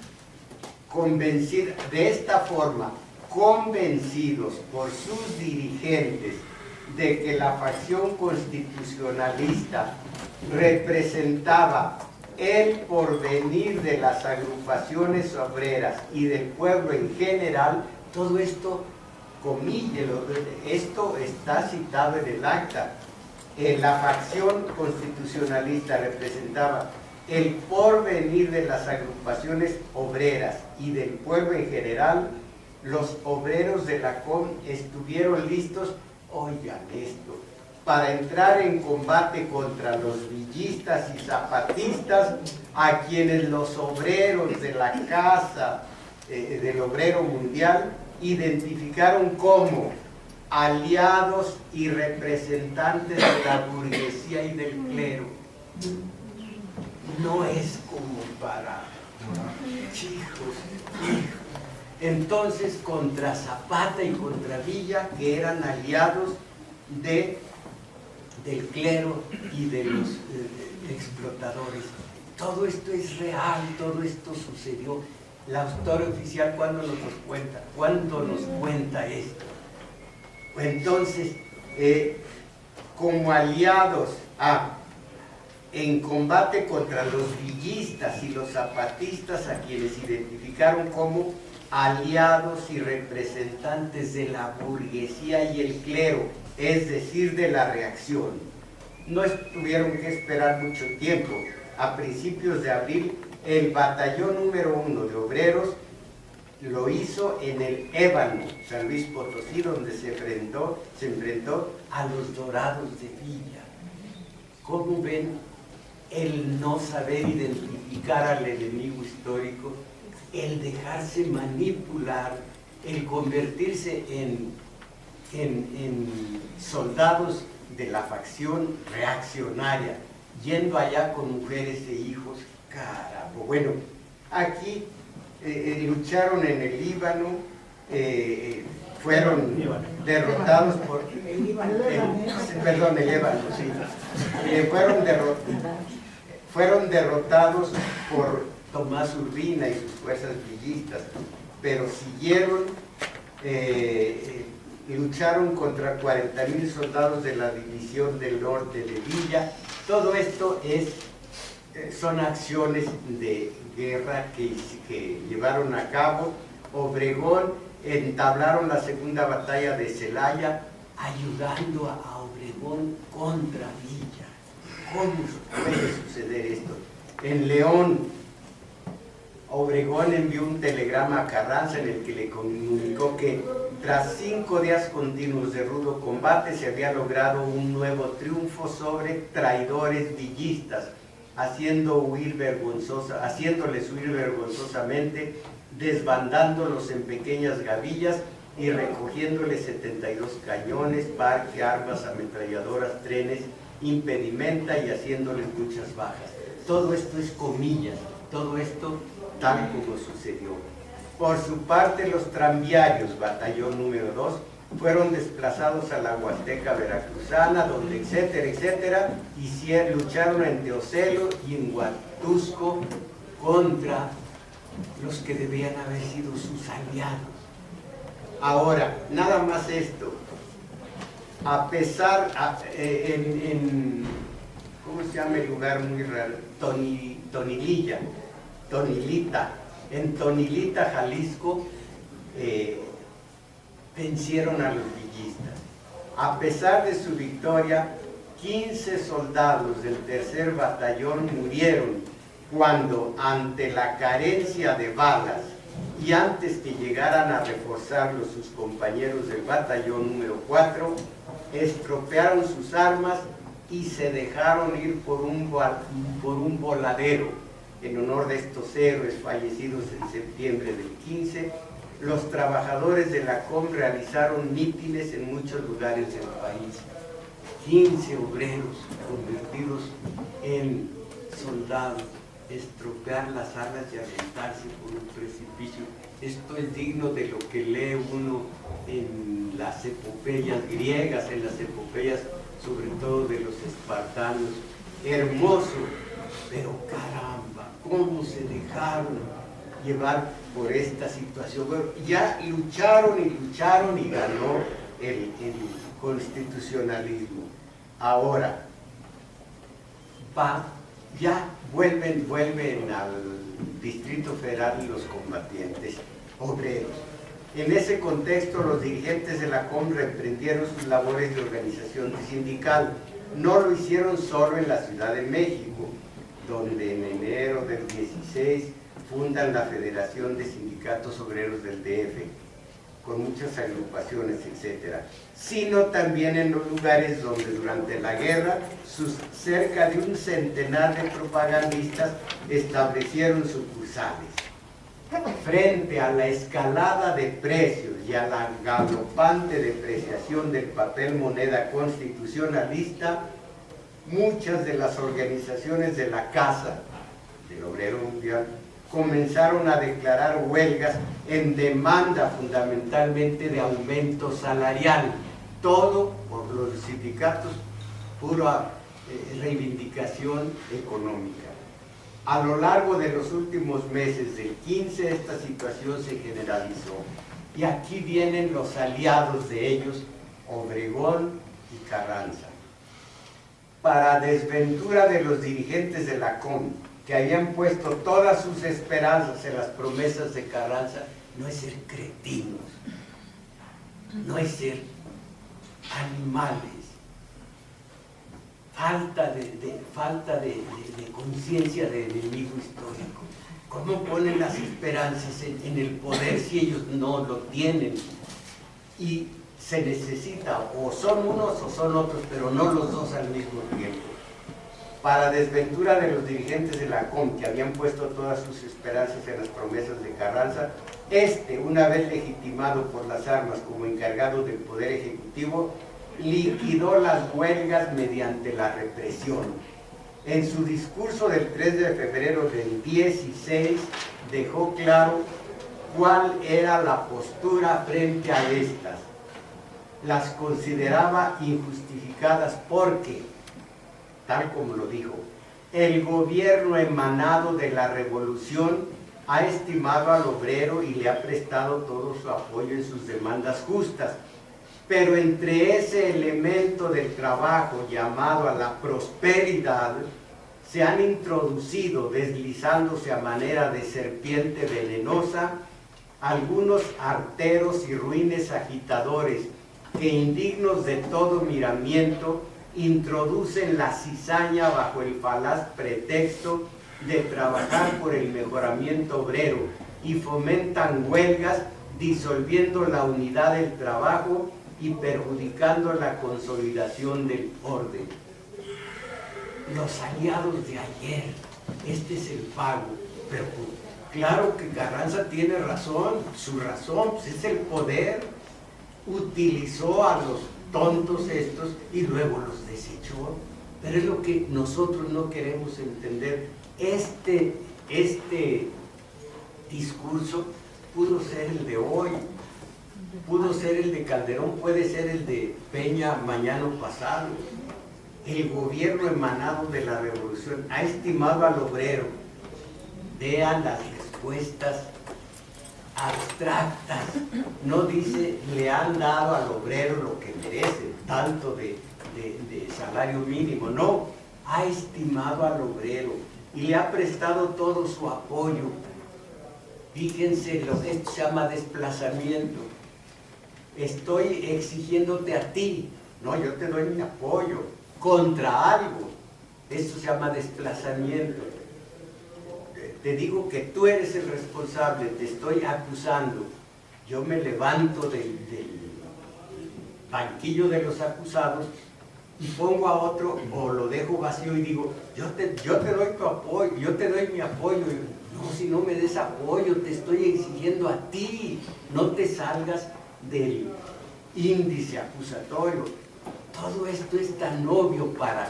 de esta forma, convencidos por sus dirigentes de que la facción constitucionalista representaba el porvenir de las agrupaciones obreras y del pueblo en general, todo esto, comíllelo, esto está citado en el acta. La facción constitucionalista representaba el porvenir de las agrupaciones obreras y del pueblo en general. Los obreros de la COM estuvieron listos, oigan esto, para entrar en combate contra los villistas y zapatistas, a quienes los obreros de la Casa del Obrero Mundial identificaron como aliados y representantes de la burguesía y del clero. No es como para chicos. Entonces, contra Zapata y contra Villa, que eran aliados del clero y de los explotadores. Todo esto es real, todo esto sucedió. La historia oficial, ¿cuándo nos cuenta? ¿Cuándo nos cuenta esto? Entonces, como aliados en combate contra los villistas y los zapatistas, a quienes identificaron como aliados y representantes de la burguesía y el clero, es decir, de la reacción. No tuvieron que esperar mucho tiempo. A principios de abril, el batallón número 1 de obreros lo hizo en el Ébano, San Luis Potosí, donde se enfrentó a los Dorados de Villa. ¿Cómo ven el no saber identificar al enemigo histórico, el dejarse manipular, el convertirse en soldados de la facción reaccionaria, yendo allá con mujeres e hijos? Carajo. Bueno, aquí lucharon en el Líbano, fueron derrotados por... El Líbano, sí. Fueron derrotados por Tomás Urbina y sus fuerzas villistas, pero siguieron, lucharon contra 40,000 soldados de la División del Norte de Villa. Todo esto son acciones de guerra que llevaron a cabo. Obregón entablaron la segunda batalla de Celaya, ayudando a Obregón contra Villa. ¿Cómo puede suceder esto? En León, Obregón envió un telegrama a Carranza en el que le comunicó que tras 5 días continuos de rudo combate se había logrado un nuevo triunfo sobre traidores villistas, haciéndoles huir vergonzosamente desbandándolos en pequeñas gavillas y recogiéndoles 72 cañones, parque, armas, ametralladoras, trenes, impedimenta y haciéndoles muchas bajas. Todo esto es comillas, todo esto tal como sucedió. Por su parte, los tranviarios, batallón número 2, fueron desplazados a la Huasteca Veracruzana, donde etcétera, etcétera, y lucharon en Teocelo y en Huatusco contra los que debían haber sido sus aliados. Ahora, nada más esto, a pesar, ¿cómo se llama el lugar muy raro? Tonilita, en Tonilita, Jalisco, vencieron a los villistas. A pesar de su victoria, 15 soldados del tercer batallón murieron cuando, ante la carencia de balas y antes que llegaran a reforzarlos sus compañeros del batallón número 4, estropearon sus armas y se dejaron ir por un voladero. En honor de estos héroes fallecidos en septiembre del 15, los trabajadores de la COM realizaron mítines en muchos lugares del país. 15 obreros convertidos en soldados, estropear las armas y aventarse por un precipicio. Esto es digno de lo que lee uno en las epopeyas griegas, en las epopeyas sobre todo de los espartanos. Hermoso, pero caramba, cómo se dejaron llevar por esta situación. Bueno, ya lucharon y ganó el constitucionalismo. Ahora ya vuelven al Distrito Federal los combatientes obreros. En ese contexto, los dirigentes de la COM reemprendieron sus labores de organización sindical. No lo hicieron solo en la Ciudad de México, donde en enero del 16 fundan la Federación de Sindicatos Obreros del DF, con muchas agrupaciones, etc., sino también en los lugares donde durante la guerra sus cerca de un centenar de propagandistas establecieron sucursales. Frente a la escalada de precios y a la galopante depreciación del papel moneda constitucionalista, muchas de las organizaciones de la Casa del Obrero Mundial comenzaron a declarar huelgas en demanda fundamentalmente de aumento salarial, todo por los sindicatos, pura reivindicación económica. A lo largo de los últimos meses del 15 esta situación se generalizó y aquí vienen los aliados de ellos, Obregón y Carranza. Para desventura de los dirigentes de la COM, que habían puesto todas sus esperanzas en las promesas de Carranza, no es ser cretinos, no es ser animales, falta de conciencia de enemigo histórico. ¿Cómo ponen las esperanzas en el poder si ellos no lo tienen? Y se necesita, o son unos o son otros, pero no los dos al mismo tiempo. Para desventura de los dirigentes de la COM, que habían puesto todas sus esperanzas en las promesas de Carranza, una vez legitimado por las armas como encargado del Poder Ejecutivo, liquidó las huelgas mediante la represión. En su discurso del 3 de febrero del 16 dejó claro cuál era la postura frente a estas. Las consideraba injustificadas porque, tal como lo dijo, el gobierno emanado de la revolución ha estimado al obrero y le ha prestado todo su apoyo en sus demandas justas. Pero entre ese elemento del trabajo llamado a la prosperidad, se han introducido, deslizándose a manera de serpiente venenosa, algunos arteros y ruines agitadores que, indignos de todo miramiento, introducen la cizaña bajo el falaz pretexto de trabajar por el mejoramiento obrero y fomentan huelgas, disolviendo la unidad del trabajo y perjudicando la consolidación del orden. Los aliados de ayer, este es el pago, pero Claro que Carranza tiene razón, su razón pues es el poder. Utilizó a los tontos estos y luego los desechó. Pero es lo que nosotros no queremos entender. Este discurso pudo ser el de hoy, pudo ser el de Calderón, puede ser el de Peña mañana o pasado. El gobierno emanado de la revolución ha estimado al obrero. Vean las respuestas abstractas, no dice le han dado al obrero lo que merece, tanto de salario mínimo, no, ha estimado al obrero y le ha prestado todo su apoyo. Fíjense, esto se llama desplazamiento. Estoy exigiéndote a ti, no, yo te doy mi apoyo contra algo. Esto se llama desplazamiento. Te digo que tú eres el responsable, te estoy acusando. Yo me levanto del banquillo de los acusados y pongo a otro o lo dejo vacío y digo, yo te doy tu apoyo, yo te doy mi apoyo. No, si no me des apoyo, te estoy exigiendo a ti. No te salgas del índice acusatorio. Todo esto es tan obvio para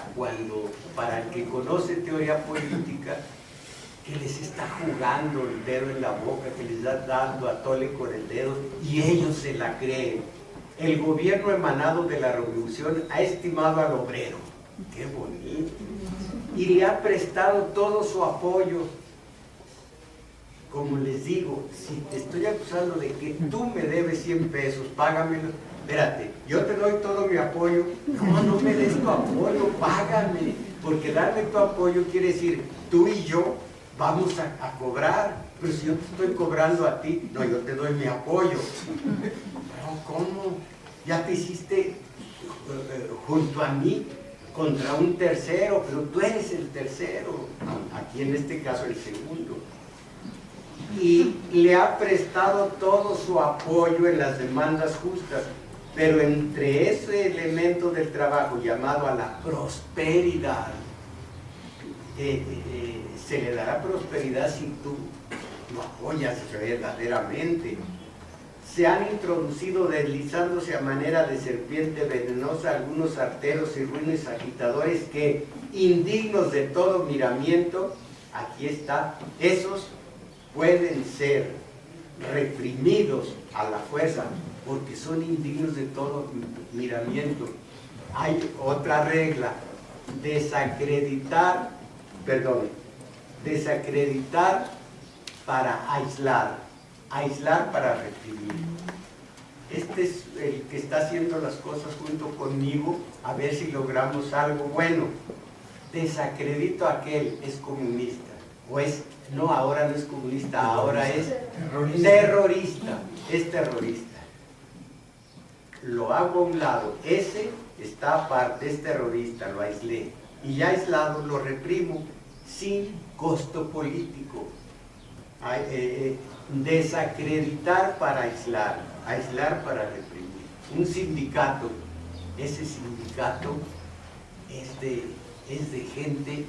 el que conoce teoría política, que les está jugando el dedo en la boca, que les está dando a tole con el dedo, y ellos se la creen. El gobierno emanado de la revolución ha estimado al obrero, qué bonito, y le ha prestado todo su apoyo. Como les digo, si te estoy acusando de que tú me debes 100 pesos, págamelo. Espérate, yo te doy todo mi apoyo. No me des tu apoyo, págame, porque darme tu apoyo quiere decir, tú y yo vamos a cobrar, pero si yo te estoy cobrando a ti, no, yo te doy mi apoyo. Pero ¿cómo? Ya te hiciste junto a mí contra un tercero, pero tú eres el tercero, aquí en este caso el segundo. Y le ha prestado todo su apoyo en las demandas justas, pero entre ese elemento del trabajo llamado a la prosperidad, se le dará prosperidad si tú lo apoyas verdaderamente. Se han introducido deslizándose a manera de serpiente venenosa algunos arteros y ruines agitadores que, indignos de todo miramiento, aquí está, esos pueden ser reprimidos a la fuerza porque son indignos de todo miramiento. Hay otra regla, desacreditar para aislar, aislar para reprimir. Este es el que está haciendo las cosas junto conmigo, a ver si logramos algo bueno. Desacredito a aquel, es comunista, o es, no, ahora no es comunista, ahora es terrorista, es terrorista. Lo hago a un lado, ese está aparte, es terrorista, lo aislé, y ya aislado lo reprimo sin costo político. Desacreditar para aislar, aislar para reprimir. Un sindicato, ese sindicato es de gente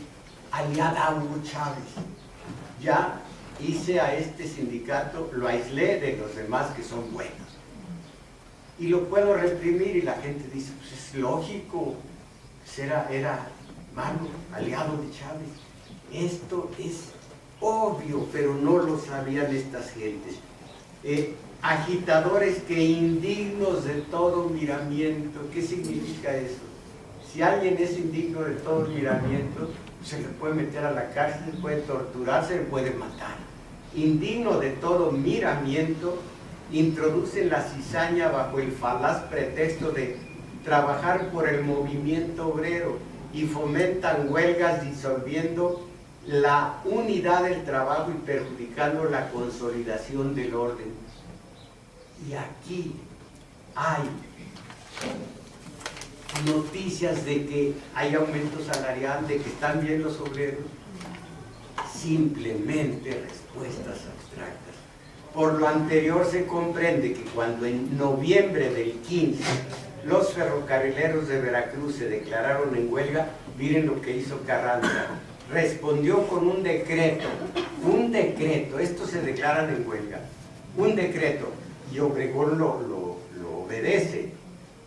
aliada a Hugo Chávez. Ya hice a este sindicato, lo aislé de los demás que son buenos. Y lo puedo reprimir y la gente dice, pues es lógico, pues era malo, aliado de Chávez. Esto es obvio, pero no lo sabían estas gentes. Agitadores que indignos de todo miramiento. ¿Qué significa eso? Si alguien es indigno de todo miramiento, se le puede meter a la cárcel, se puede torturar, se le puede matar. Indigno de todo miramiento, introducen la cizaña bajo el falaz pretexto de trabajar por el movimiento obrero y fomentan huelgas disolviendo la unidad del trabajo y perjudicando la consolidación del orden. Y aquí hay noticias de que hay aumento salarial, de que están bien los obreros, simplemente respuestas abstractas. Por lo anterior se comprende que cuando en noviembre del 15 los ferrocarrileros de Veracruz se declararon en huelga, miren lo que hizo Carranza. Respondió con un decreto un decreto, estos se declaran en huelga, un decreto, y Obregón lo obedece,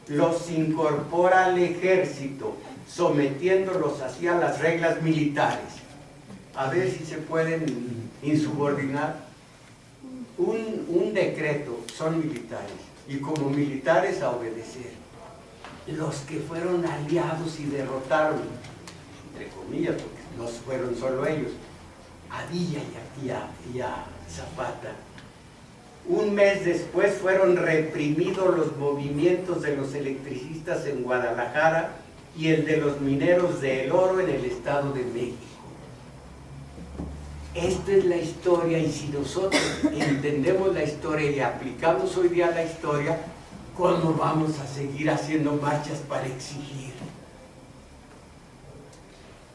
los incorpora al ejército, sometiéndolos así a las reglas militares. A ver si se pueden insubordinar. Un decreto, son militares, y como militares a obedecer. Los que fueron aliados y derrotaron, entre comillas, porque no fueron solo ellos, a Villa y a Zapata. Un mes después fueron reprimidos los movimientos de los electricistas en Guadalajara y el de los mineros de El Oro en el Estado de México. Esta es la historia, y si nosotros entendemos la historia y aplicamos hoy día la historia, ¿cómo vamos a seguir haciendo marchas para exigir?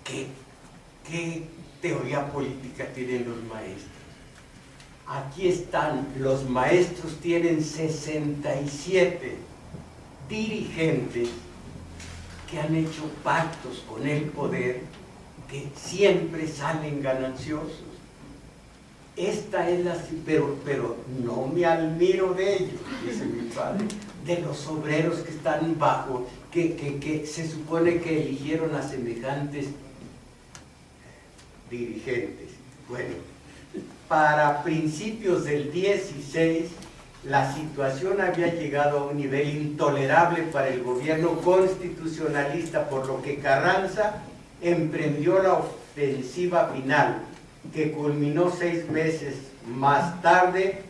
¿Qué teoría política tienen los maestros? Aquí están, los maestros tienen 67 dirigentes que han hecho pactos con el poder, que siempre salen gananciosos. Esta es la... Pero no me admiro de ellos, dice mi padre, de los obreros que están bajo, que se supone que eligieron a semejantes dirigentes. Bueno, para principios del 16, la situación había llegado a un nivel intolerable para el gobierno constitucionalista, por lo que Carranza emprendió la ofensiva final, que culminó 6 meses más tarde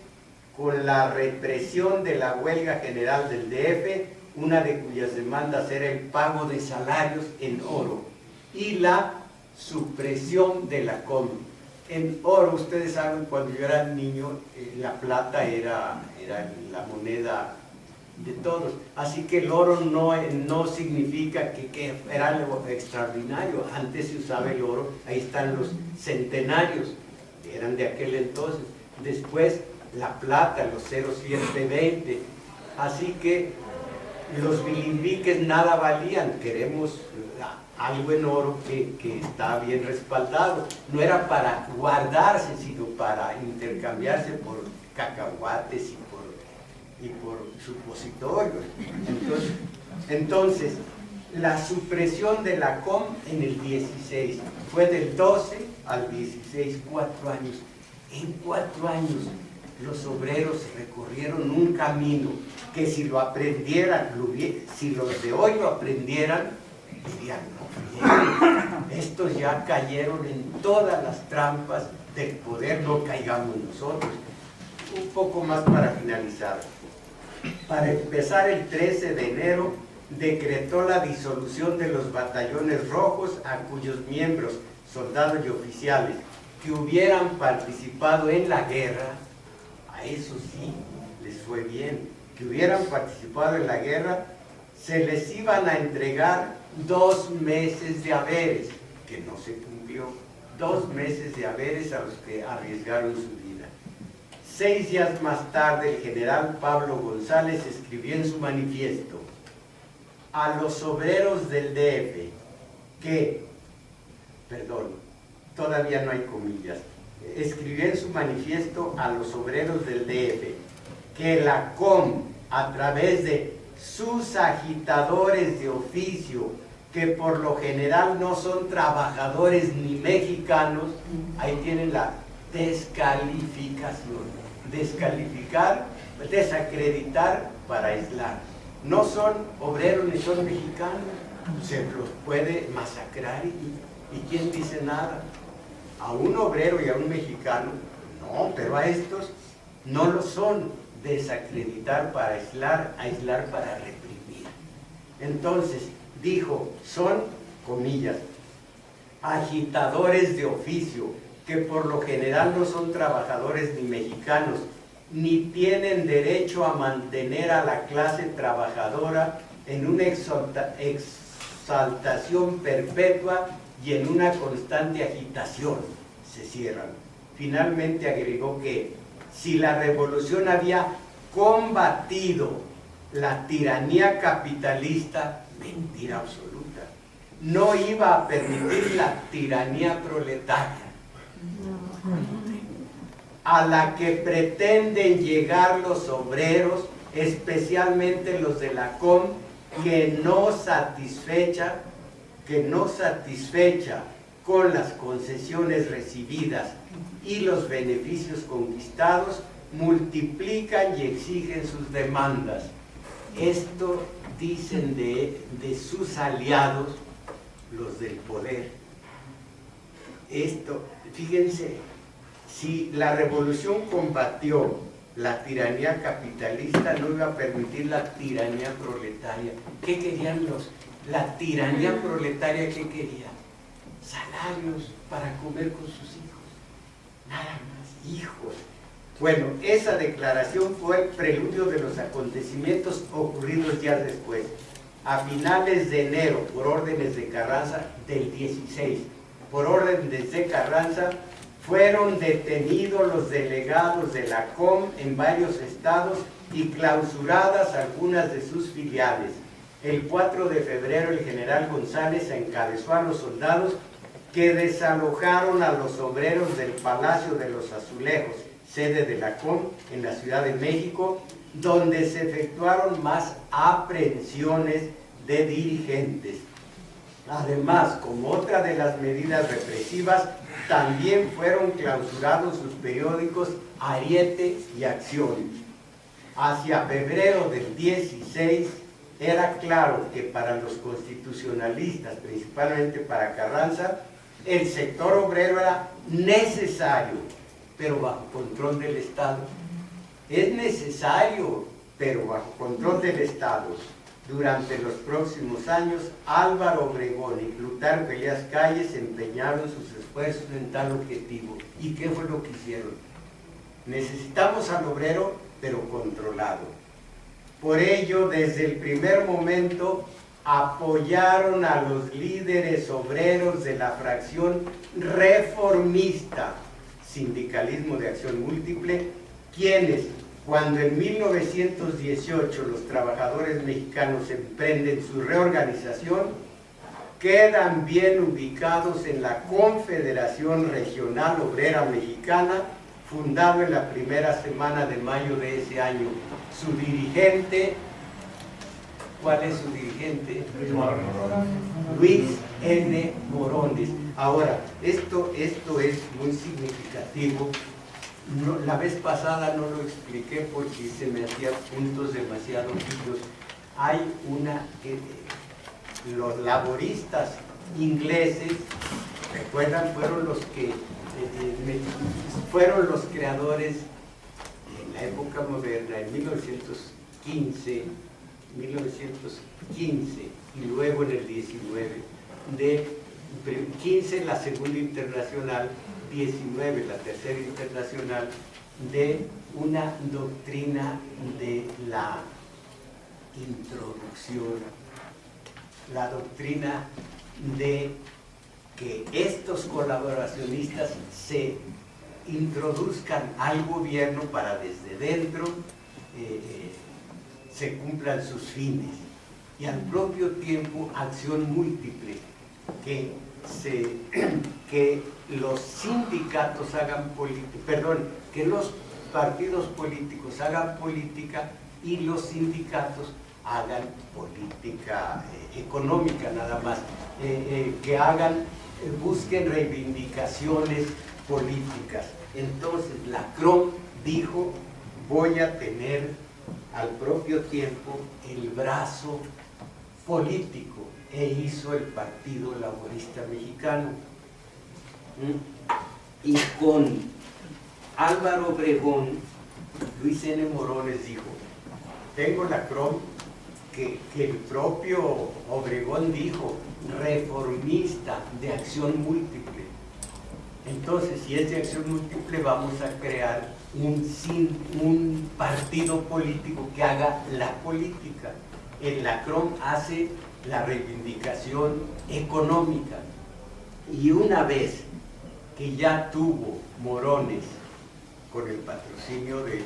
con la represión de la huelga general del DF, una de cuyas demandas era el pago de salarios en oro y la supresión de la COM. En oro, ustedes saben, cuando yo era niño, la plata era la moneda de todos, así que el oro no significa que era algo extraordinario. Antes se usaba el oro, ahí están los centenarios, eran de aquel entonces. Después la plata, los 0,720, así que los bilimbiques nada valían. Queremos algo en oro que está bien respaldado, no era para guardarse, sino para intercambiarse por cacahuates y por supositorios. Entonces, la supresión de la COM en el 16 fue del 12 al 16, 4 años. En 4 años los obreros recorrieron un camino que si lo aprendieran, si los de hoy lo aprendieran, dirían: no, estos ya cayeron en todas las trampas del poder, no caigamos nosotros. Un poco más para finalizar. Para empezar, el 13 de enero decretó la disolución de los batallones rojos, a cuyos miembros, soldados y oficiales que hubieran participado en la guerra, a eso sí les fue bien, que hubieran participado en la guerra, se les iban a entregar 2 meses de haberes, que no se cumplió. 2 meses de haberes a los que arriesgaron su vida. 6 días más tarde, el general Pablo González escribió en su manifiesto: a los obreros del DF todavía no hay comillas, escribió en su manifiesto a los obreros del DF que la COM, a través de sus agitadores de oficio, que por lo general no son trabajadores ni mexicanos, ahí tienen la descalificación, descalificar, desacreditar para aislar. No son obreros ni son mexicanos, se los puede masacrar y ¿quién dice nada? A un obrero y a un mexicano, no, pero a estos no lo son. Desacreditar para aislar, aislar para reprimir. Entonces, dijo, son, comillas, agitadores de oficio, que por lo general no son trabajadores ni mexicanos, ni tienen derecho a mantener a la clase trabajadora en una exaltación perpetua y en una constante agitación. Se cierran. Finalmente agregó que si la revolución había combatido la tiranía capitalista, mentira absoluta, no iba a permitir la tiranía proletaria. a la que pretenden llegar los obreros, especialmente los de la COM, que no satisfecha con las concesiones recibidas y los beneficios conquistados, multiplican y exigen sus demandas. Esto dicen de sus aliados, los del poder. Esto, fíjense, si la revolución combatió la tiranía capitalista, no iba a permitir la tiranía proletaria. ¿Qué querían la tiranía proletaria? ¿Qué quería? Salarios para comer con sus hijos, nada más, hijos. Bueno, esa declaración fue el preludio de los acontecimientos ocurridos días después. A finales de enero, por órdenes de Carranza, del 16, por órdenes de Carranza, fueron detenidos los delegados de la COM en varios estados y clausuradas algunas de sus filiales. El 4 de febrero el general González encabezó a los soldados que desalojaron a los obreros del Palacio de los Azulejos, sede de la COM en la Ciudad de México, donde se efectuaron más aprehensiones de dirigentes. Además, como otra de las medidas represivas, también fueron clausurados sus periódicos Ariete y Acción. Hacia febrero del 16 era claro que para los constitucionalistas, principalmente para Carranza, el sector obrero era necesario, pero bajo control del Estado. Es necesario, pero bajo control del Estado. Durante los próximos años, Álvaro Obregón y Plutarco Elías Calles empeñaron sus esfuerzos en tal objetivo. ¿Y qué fue lo que hicieron? Necesitamos al obrero, pero controlado. Por ello, desde el primer momento, apoyaron a los líderes obreros de la fracción reformista, Sindicalismo de Acción Múltiple, quienes, cuando en 1918 los trabajadores mexicanos emprenden su reorganización, quedan bien ubicados en la Confederación Regional Obrera Mexicana, fundado en la primera semana de mayo de ese año. Su dirigente, ¿cuál es su dirigente? Luis N. Morones. Ahora, esto es muy significativo. No, la vez pasada no lo expliqué porque se me hacían puntos demasiado fijos. Hay los laboristas ingleses, recuerdan, fueron los que fueron los creadores en la época moderna, en 1915 y luego en el 19, de 15 la Segunda Internacional, 19 la Tercera Internacional, de una doctrina de la introducción, la doctrina de que estos colaboracionistas se introduzcan al gobierno para desde dentro se cumplan sus fines, y al propio tiempo acción múltiple, que los sindicatos hagan política, que los partidos políticos hagan política y los sindicatos hagan política económica nada más, que busquen reivindicaciones políticas. Entonces la CROM dijo: voy a tener al propio tiempo el brazo político, e hizo el Partido Laborista Mexicano. Y con Álvaro Obregón, Luis N. Morones dijo: tengo la CROM que el propio Obregón dijo, reformista, de acción múltiple. Entonces, si es de acción múltiple, vamos a crear un partido político que haga la política. En la CROM hace la reivindicación económica. Y una vez que ya tuvo Morones, con el patrocinio de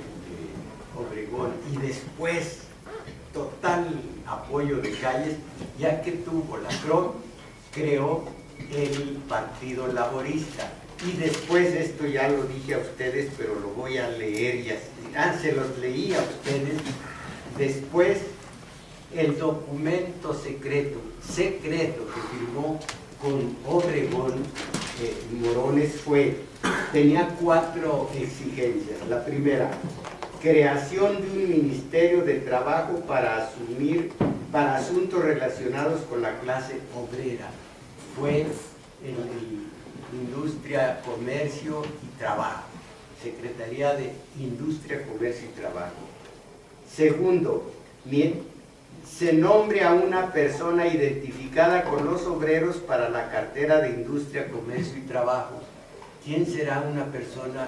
Obregón, y después total apoyo de Calles, ya que tuvo la CROM, creó el Partido Laborista. Y después, esto ya lo dije a ustedes, pero lo voy a leer y se los leí a ustedes. Después, el documento secreto que firmó con Obregón Morones tenía 4 exigencias. La primera, creación de un ministerio de trabajo para asuntos relacionados con la clase obrera. Fue el Industria, Comercio y Trabajo, Secretaría de Industria, Comercio y Trabajo. Segundo, se nombre a una persona identificada con los obreros para la cartera de Industria, Comercio y Trabajo. ¿Quién será una persona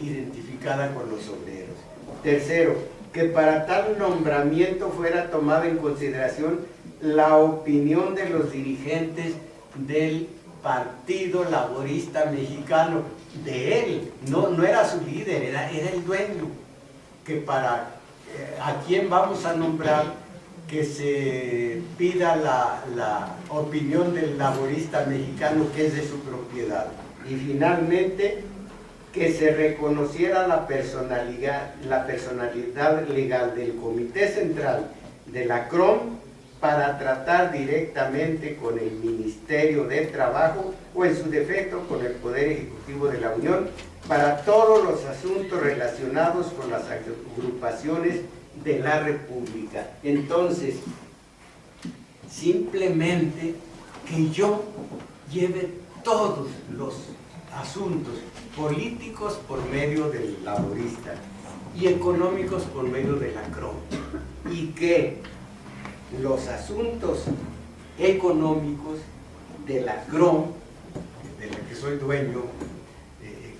identificada con los obreros? Tercero, que para tal nombramiento fuera tomada en consideración la opinión de los dirigentes del Partido Laborista Mexicano, de él, no era su líder, era el dueño, que para a quién vamos a nombrar, que se pida la opinión del laborista mexicano, que es de su propiedad. Y finalmente, que se reconociera la personalidad legal del Comité Central de la CROM para tratar directamente con el Ministerio de Trabajo o en su defecto con el Poder Ejecutivo de la Unión para todos los asuntos relacionados con las agrupaciones de la República. Entonces, simplemente que yo lleve todos los asuntos políticos por medio del laborista y económicos por medio de la CROM, y que los asuntos económicos de la CROM, de la que soy dueño,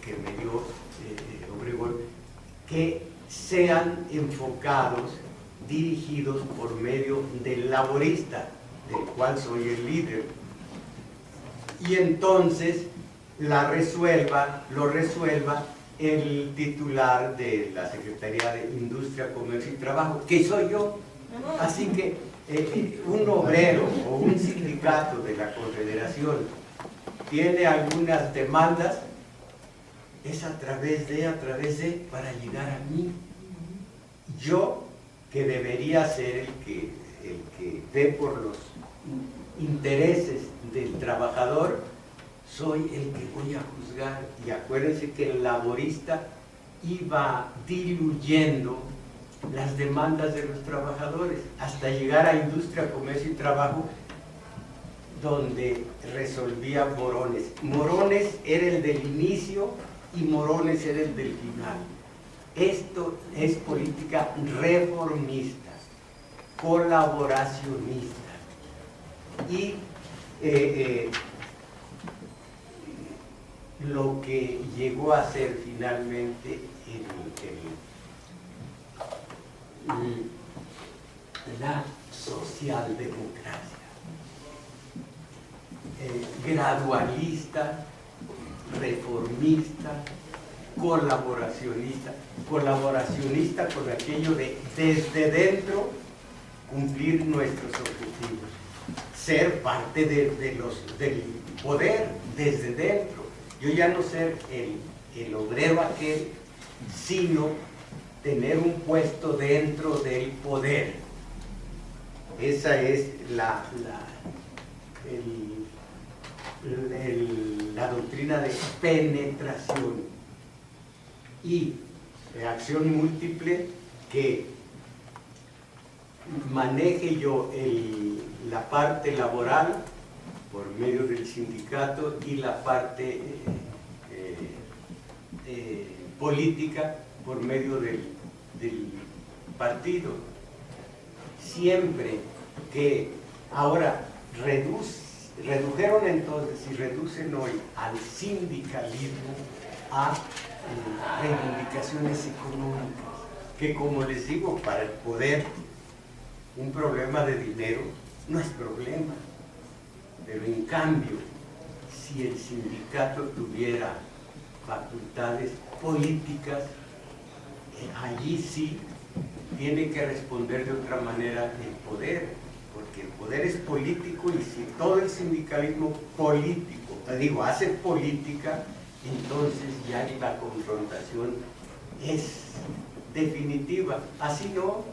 que me dio Obregón, que sean enfocados, dirigidos por medio del laborista, del cual soy el líder. Y entonces lo resuelva el titular de la Secretaría de Industria, Comercio y Trabajo, que soy yo. Así que un obrero o un sindicato de la Confederación tiene algunas demandas, es a través de, para llegar a mí. Yo, que debería ser el que ve por los intereses del trabajador, soy el que voy a juzgar. Y acuérdense que el laborista iba diluyendo las demandas de los trabajadores hasta llegar a Industria, Comercio y Trabajo, donde resolvía Morones. Morones era el del inicio y Morones era el del final. Esto es política reformista, colaboracionista, y lo que llegó a ser finalmente la socialdemocracia, gradualista, reformista, colaboracionista con aquello de desde dentro cumplir nuestros objetivos, ser parte del poder desde dentro. Yo ya no ser el obrero aquel, sino tener un puesto dentro del poder. Esa es la doctrina de penetración y de acción múltiple, que maneje yo la parte laboral por medio del sindicato y la parte política por medio del partido. Siempre que ahora redujeron entonces y reducen hoy al sindicalismo a reivindicaciones económicas, que, como les digo, para el poder un problema de dinero no es problema, pero en cambio, si el sindicato tuviera facultades políticas, allí sí tiene que responder de otra manera el poder, porque el poder es político, y si todo el sindicalismo político, hace política, entonces ya la confrontación es definitiva. Así no,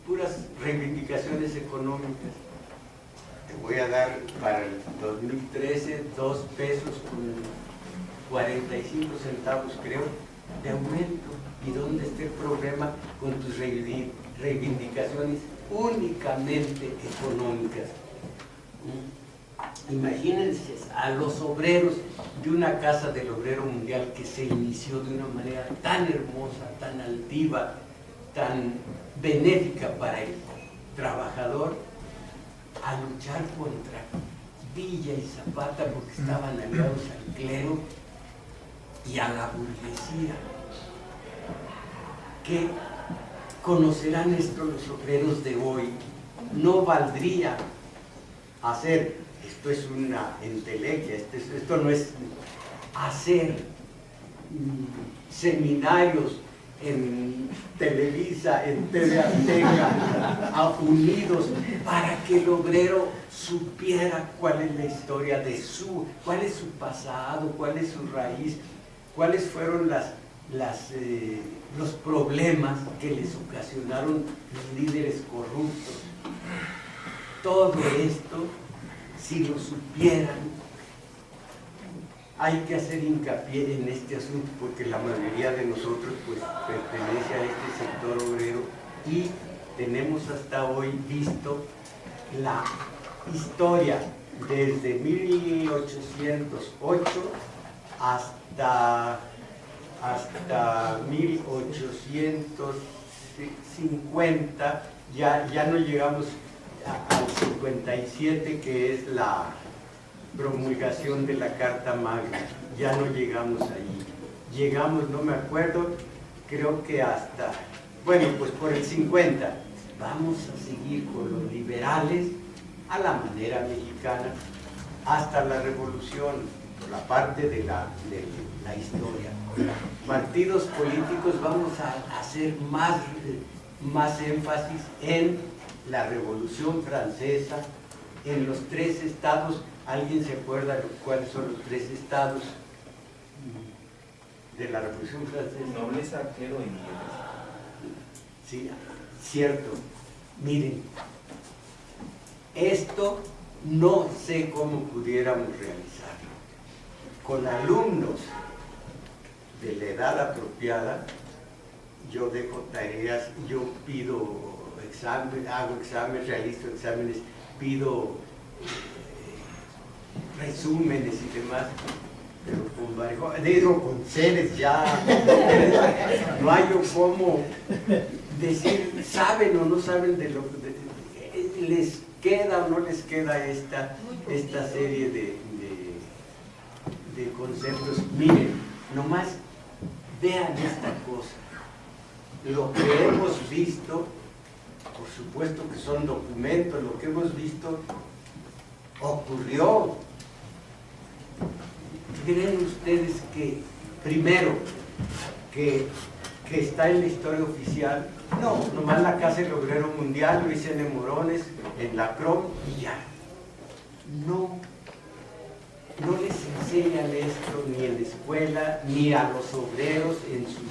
puras reivindicaciones económicas. Te voy a dar para el 2013 2 pesos con 45 centavos, creo, de aumento. ¿Y dónde está el problema con tus reivindicaciones únicamente económicas? Imagínense a los obreros de una casa del obrero mundial que se inició de una manera tan hermosa, tan altiva, tan benéfica para el trabajador, a luchar contra Villa y Zapata porque estaban aliados al clero y a la burguesía. ¿Qué conocerán esto los obreros de hoy? No valdría hacer, esto es una entelequia, esto no es hacer seminarios en Televisa, en TV Azteca, unidos, para que el obrero supiera cuál es la historia de cuál es su pasado, cuál es su raíz, cuáles fueron los problemas que les ocasionaron los líderes corruptos. Todo esto, si lo supieran, hay que hacer hincapié en este asunto porque la mayoría de nosotros pues pertenece a este sector obrero y tenemos hasta hoy visto la historia desde 1808 hasta 1850, ya no llegamos al 57, que es la promulgación de la Carta Magna, ya no llegamos allí. Llegamos, no me acuerdo, creo que hasta, bueno, pues por el 50. Vamos a seguir con los liberales a la manera mexicana hasta la revolución, por la parte de la historia. Partidos políticos, vamos a hacer más énfasis en la Revolución Francesa, en los 3 estados. ¿Alguien se acuerda de cuáles son los 3 estados de la Revolución Francesa? Nobleza, clero y nobleza. Sí, cierto. Miren, esto no sé cómo pudiéramos realizarlo. Con alumnos de la edad apropiada, yo dejo tareas, yo pido examen, hago exámenes, realizo exámenes, pido resúmenes y demás, pero con seres ya, no hay cómo decir, saben o no saben de lo que les queda o no les queda esta serie de conceptos. Miren, nomás vean esta cosa. Lo que hemos visto, por supuesto que son documentos, lo que hemos visto ocurrió. ¿Creen ustedes que, primero, que está en la historia oficial? No, nomás la Casa del Obrero Mundial, Luis N. Morones, en la CROM y ya. No les enseñan esto ni en la escuela, ni a los obreros en sus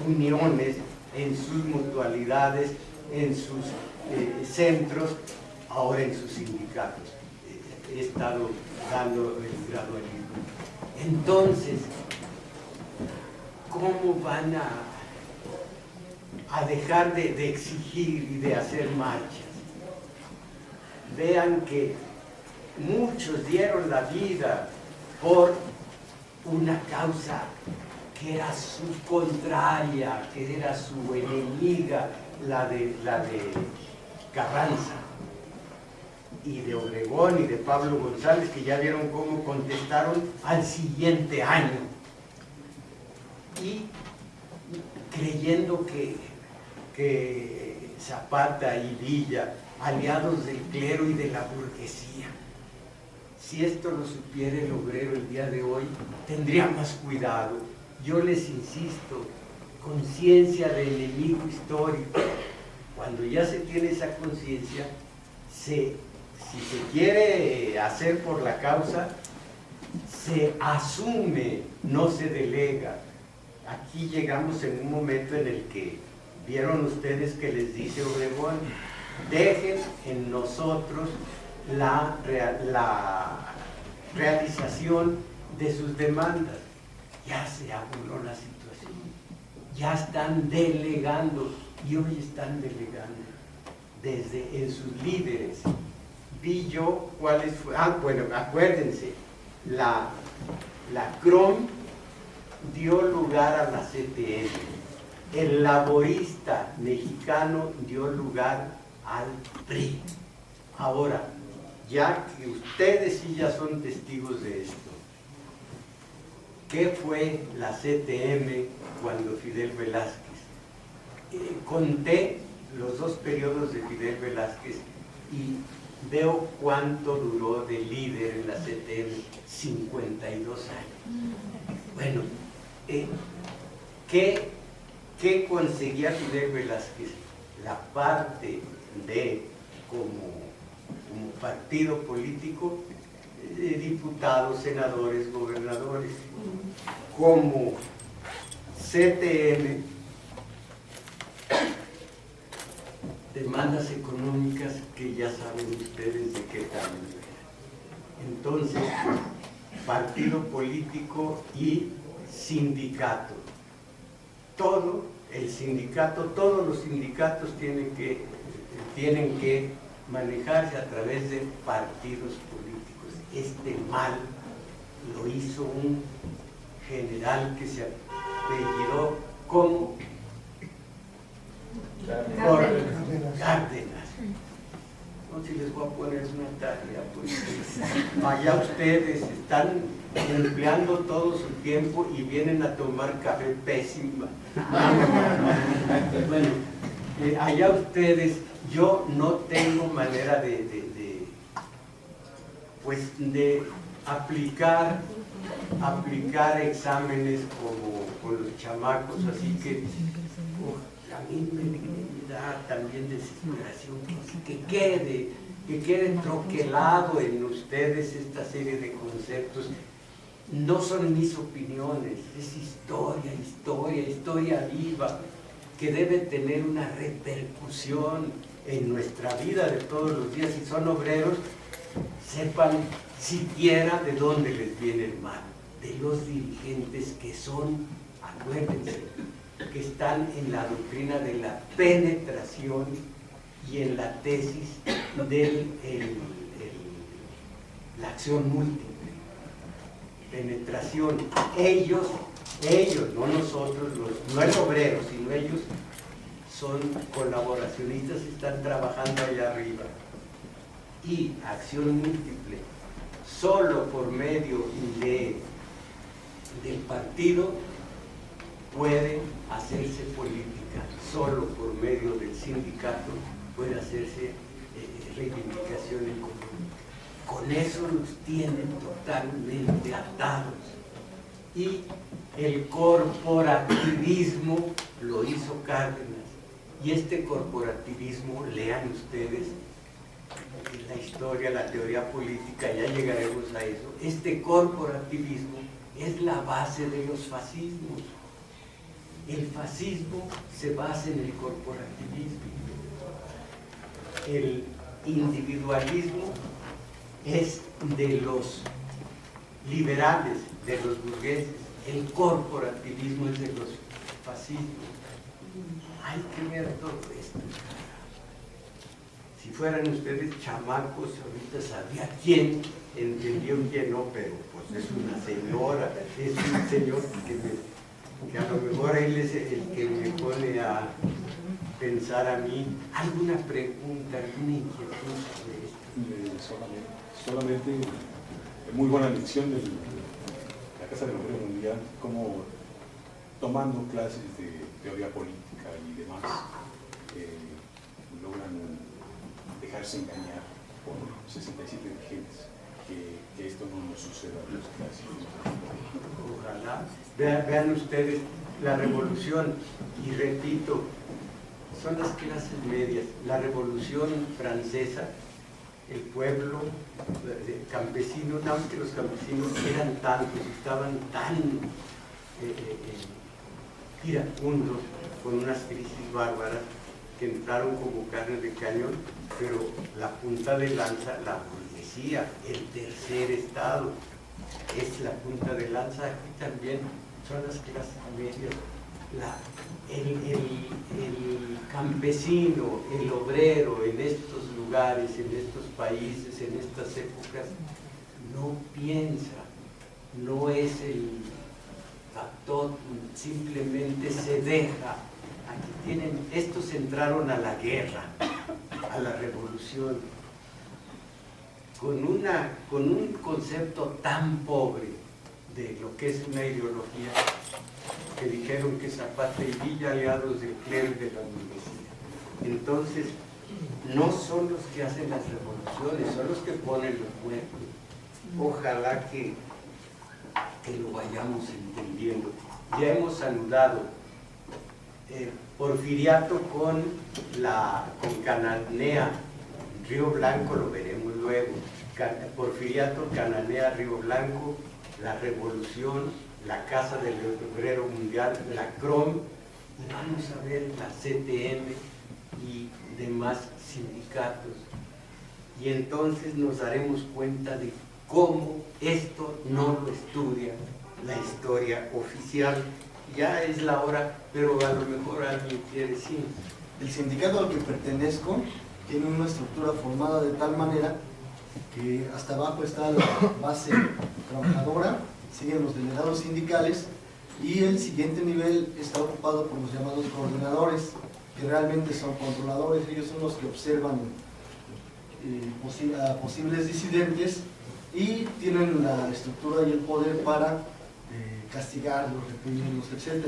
uniones, en sus mutualidades, en sus centros, ahora en sus sindicatos. He estado dando el gradualismo. Entonces, ¿cómo van a dejar de exigir y de hacer marchas? Vean que muchos dieron la vida por una causa que era su contraria, que era su enemiga, la de Carranza y de Obregón y de Pablo González, que ya vieron cómo contestaron al siguiente año, y creyendo que Zapata y Villa, aliados del clero y de la burguesía, si esto lo supiera el obrero el día de hoy, tendría más cuidado. Yo les insisto, conciencia de enemigo histórico. Cuando ya se tiene esa conciencia, si se quiere hacer por la causa, se asume, no se delega. Aquí llegamos en un momento en el que vieron ustedes que les dice Obregón, dejen en nosotros la realización de sus demandas. Ya se abuló la situación, ya están delegando, y hoy están delegando desde en sus líderes. Vi yo cuáles fueron, bueno, acuérdense, la CROM dio lugar a la CTM, el laborista mexicano dio lugar al PRI. Ahora, ya que ustedes sí ya son testigos de esto, ¿qué fue la CTM cuando Fidel Velázquez? Conté los 2 periodos de Fidel Velázquez y veo cuánto duró de líder en la CTM, 52 años. Bueno, ¿qué conseguía Fidel Velázquez? La parte de, como partido político, diputados, senadores, gobernadores, como CTM, demandas económicas que ya saben ustedes de qué tamaño era. Entonces, partido político y sindicato. Todo el sindicato, todos los sindicatos tienen que manejarse a través de partidos políticos. Este mal lo hizo un general que se apellidó como Cárdenas. No, si les voy a poner una tarea, pues allá ustedes están empleando todo su tiempo y vienen a tomar café pésimo. Bueno, allá ustedes, yo no tengo manera de aplicar exámenes como con los chamacos, así que a mí me da también desesperación que quede troquelado en ustedes esta serie de conceptos. No son mis opiniones, es historia viva, que debe tener una repercusión en nuestra vida de todos los días. Si son obreros, sepan siquiera de dónde les viene el mal, de los dirigentes que son, acuérdense, que están en la doctrina de la penetración y en la tesis de la acción múltiple. Penetración, ellos, no nosotros, no el obrero, sino ellos son colaboracionistas, están trabajando allá arriba. Y acción múltiple, solo por medio del partido puede hacerse política, solo por medio del sindicato puede hacerse reivindicación económica. Con eso nos tienen totalmente atados. Y el corporativismo lo hizo Cárdenas. Y este corporativismo, lean ustedes la historia, la teoría política, ya llegaremos a eso. Este corporativismo es la base de los fascismos. El fascismo se basa en el corporativismo. El individualismo es de los liberales, de los burgueses. El corporativismo es de los fascismos. Hay que ver todo esto. Si fueran ustedes chamacos, ahorita sabía quién entendió y quién no, pero pues es una señora, es un señor que a lo mejor él es el que me pone a pensar a mí. ¿Alguna pregunta, alguna inquietud sobre esto? Solamente muy buena lección de la Casa del Obrero Mundial, como tomando clases de teoría política y demás, logran dejarse engañar por 67 dirigentes, que esto no nos suceda a los clásicos. Ojalá. Vean ustedes la revolución, y repito, son las clases medias. La revolución francesa el pueblo campesino, nada más que los campesinos eran tantos, estaban tan iracundos con unas crisis bárbaras que entraron como carne de cañón, pero la punta de lanza, la burguesía, el tercer estado, es la punta de lanza. Aquí también son las clases medias, el campesino, el obrero en estos lugares, en estos países, en estas épocas, no piensa, no es el factor, simplemente se deja. Aquí tienen, estos entraron a la guerra, a la revolución, con un concepto tan pobre de lo que es una ideología, que dijeron que Zapata y Villa, aliados del clero y de la burguesía. Entonces, no son los que hacen las revoluciones, son los que ponen los muertos. Ojalá que lo vayamos entendiendo. Ya hemos saludado Porfiriato con Cananea, Río Blanco, lo veremos luego. Porfiriato, Cananea, Río Blanco, la Revolución, la Casa del Obrero Mundial, la CROM, y vamos a ver la CTM y demás sindicatos. Y entonces nos daremos cuenta de cómo esto no lo estudia la historia oficial. Ya es la hora, pero a lo mejor alguien quiere decir. El sindicato al que pertenezco tiene una estructura formada de tal manera que hasta abajo está la base trabajadora, siguen los delegados sindicales y el siguiente nivel está ocupado por los llamados coordinadores, que realmente son controladores. Ellos son los que observan a posibles disidentes y tienen la estructura y el poder para castigarlos, reprimirlos, etc.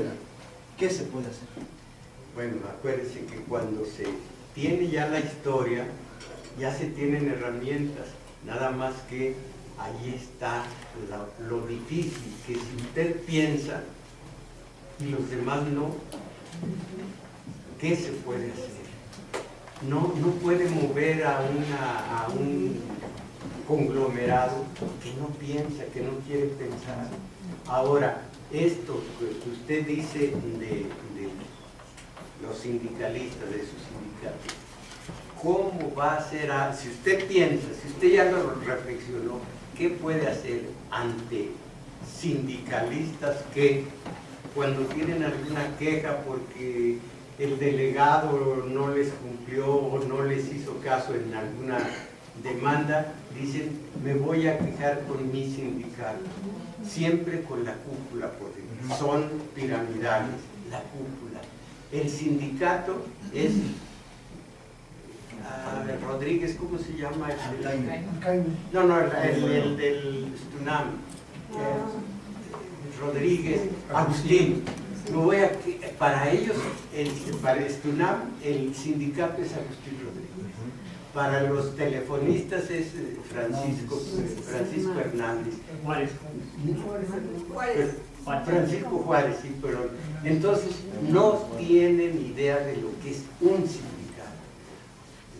¿Qué se puede hacer? Bueno, acuérdense que cuando se tiene ya la historia, ya se tienen herramientas, nada más que ahí está lo difícil, que si usted piensa y los demás no, ¿qué se puede hacer? No puede mover a un conglomerado que no piensa, que no quiere pensar. Ahora, esto que usted dice de los sindicalistas, de sus sindicatos, ¿cómo va a ser? Si usted piensa, si usted ya lo reflexionó, ¿qué puede hacer ante sindicalistas que cuando tienen alguna queja porque el delegado no les cumplió o no les hizo caso en alguna demanda, dicen, me voy a quejar con mi sindicato, siempre con la cúpula por dentro? Son piramidales, la cúpula. El sindicato es Rodríguez, ¿cómo se llama? No, el del Stunam, Rodríguez, Agustín. Para ellos, para el Stunam, el sindicato es Agustín Rodríguez. Para los telefonistas es Francisco Hernández. Francisco Juárez, sí, pero entonces no tienen idea de lo que es un sindicato.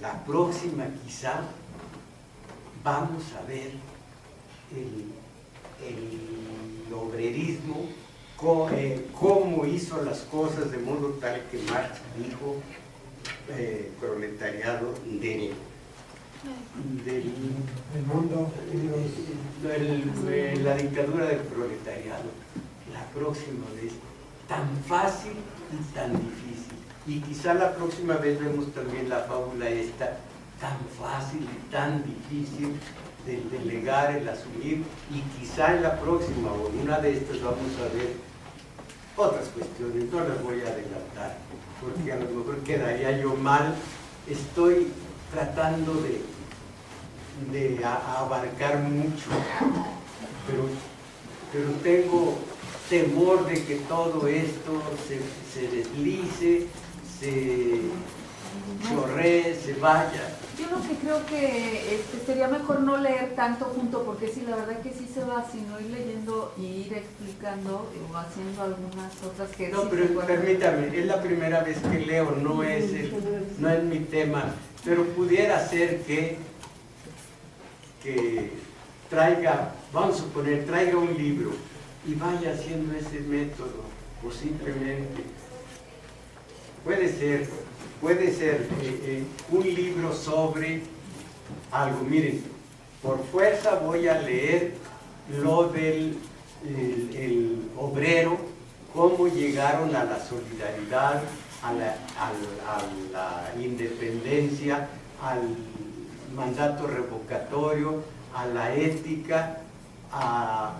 La próxima quizá vamos a ver el obrerismo, cómo hizo las cosas de modo tal que Marx dijo proletariado del mundo, la dictadura del proletariado. La próxima vez, tan fácil y tan difícil. Y quizá la próxima vez vemos también la fábula esta, tan fácil y tan difícil de delegar, el asumir, y quizá en la próxima o en una de estas vamos a ver otras cuestiones. No las voy a adelantar, porque a lo mejor quedaría yo mal. Estoy tratando de abarcar mucho, pero tengo temor de que todo esto se deslice, se chorree, se vaya. Yo lo que creo que sería mejor no leer tanto junto, porque sí, la verdad que sí se va, sino ir leyendo y ir explicando o haciendo algunas otras que... No, sí, pero permítame, es la primera vez que leo, no es mi tema, pero pudiera ser que que traiga, vamos a suponer, traiga un libro y vaya haciendo ese método, o simplemente puede ser un libro sobre algo. Miren, por fuerza voy a leer lo del el obrero, cómo llegaron a la solidaridad, a la independencia, al mandato revocatorio, a la ética, a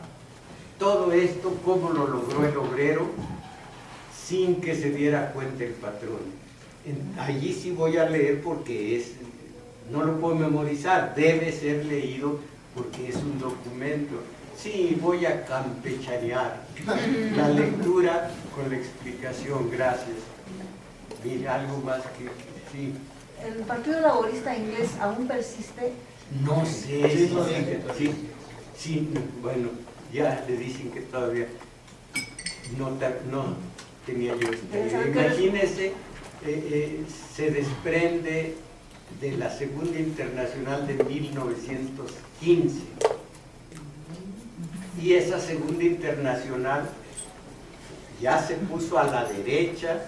todo esto, cómo lo logró el obrero sin que se diera cuenta el patrón. Allí sí voy a leer porque no lo puedo memorizar, debe ser leído porque es un documento. Sí, voy a campechanear la lectura con la explicación, gracias. Mira, algo más que... sí. ¿El Partido Laborista Inglés aún persiste? No sé, sí, bueno, ya le dicen que todavía no tenía yo imagínese, se desprende de la Segunda Internacional de 1915 y esa Segunda Internacional ya se puso a la derecha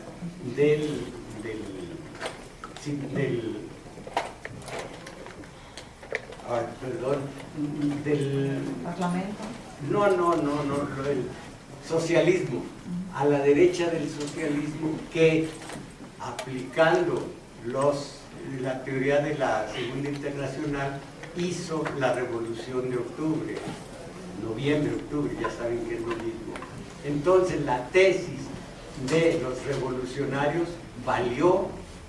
del Parlamento. No, el socialismo, a la derecha del socialismo, que aplicando la teoría de la Segunda Internacional hizo la Revolución de Octubre, noviembre, octubre, ya saben que es lo mismo. Entonces la tesis de los revolucionarios valió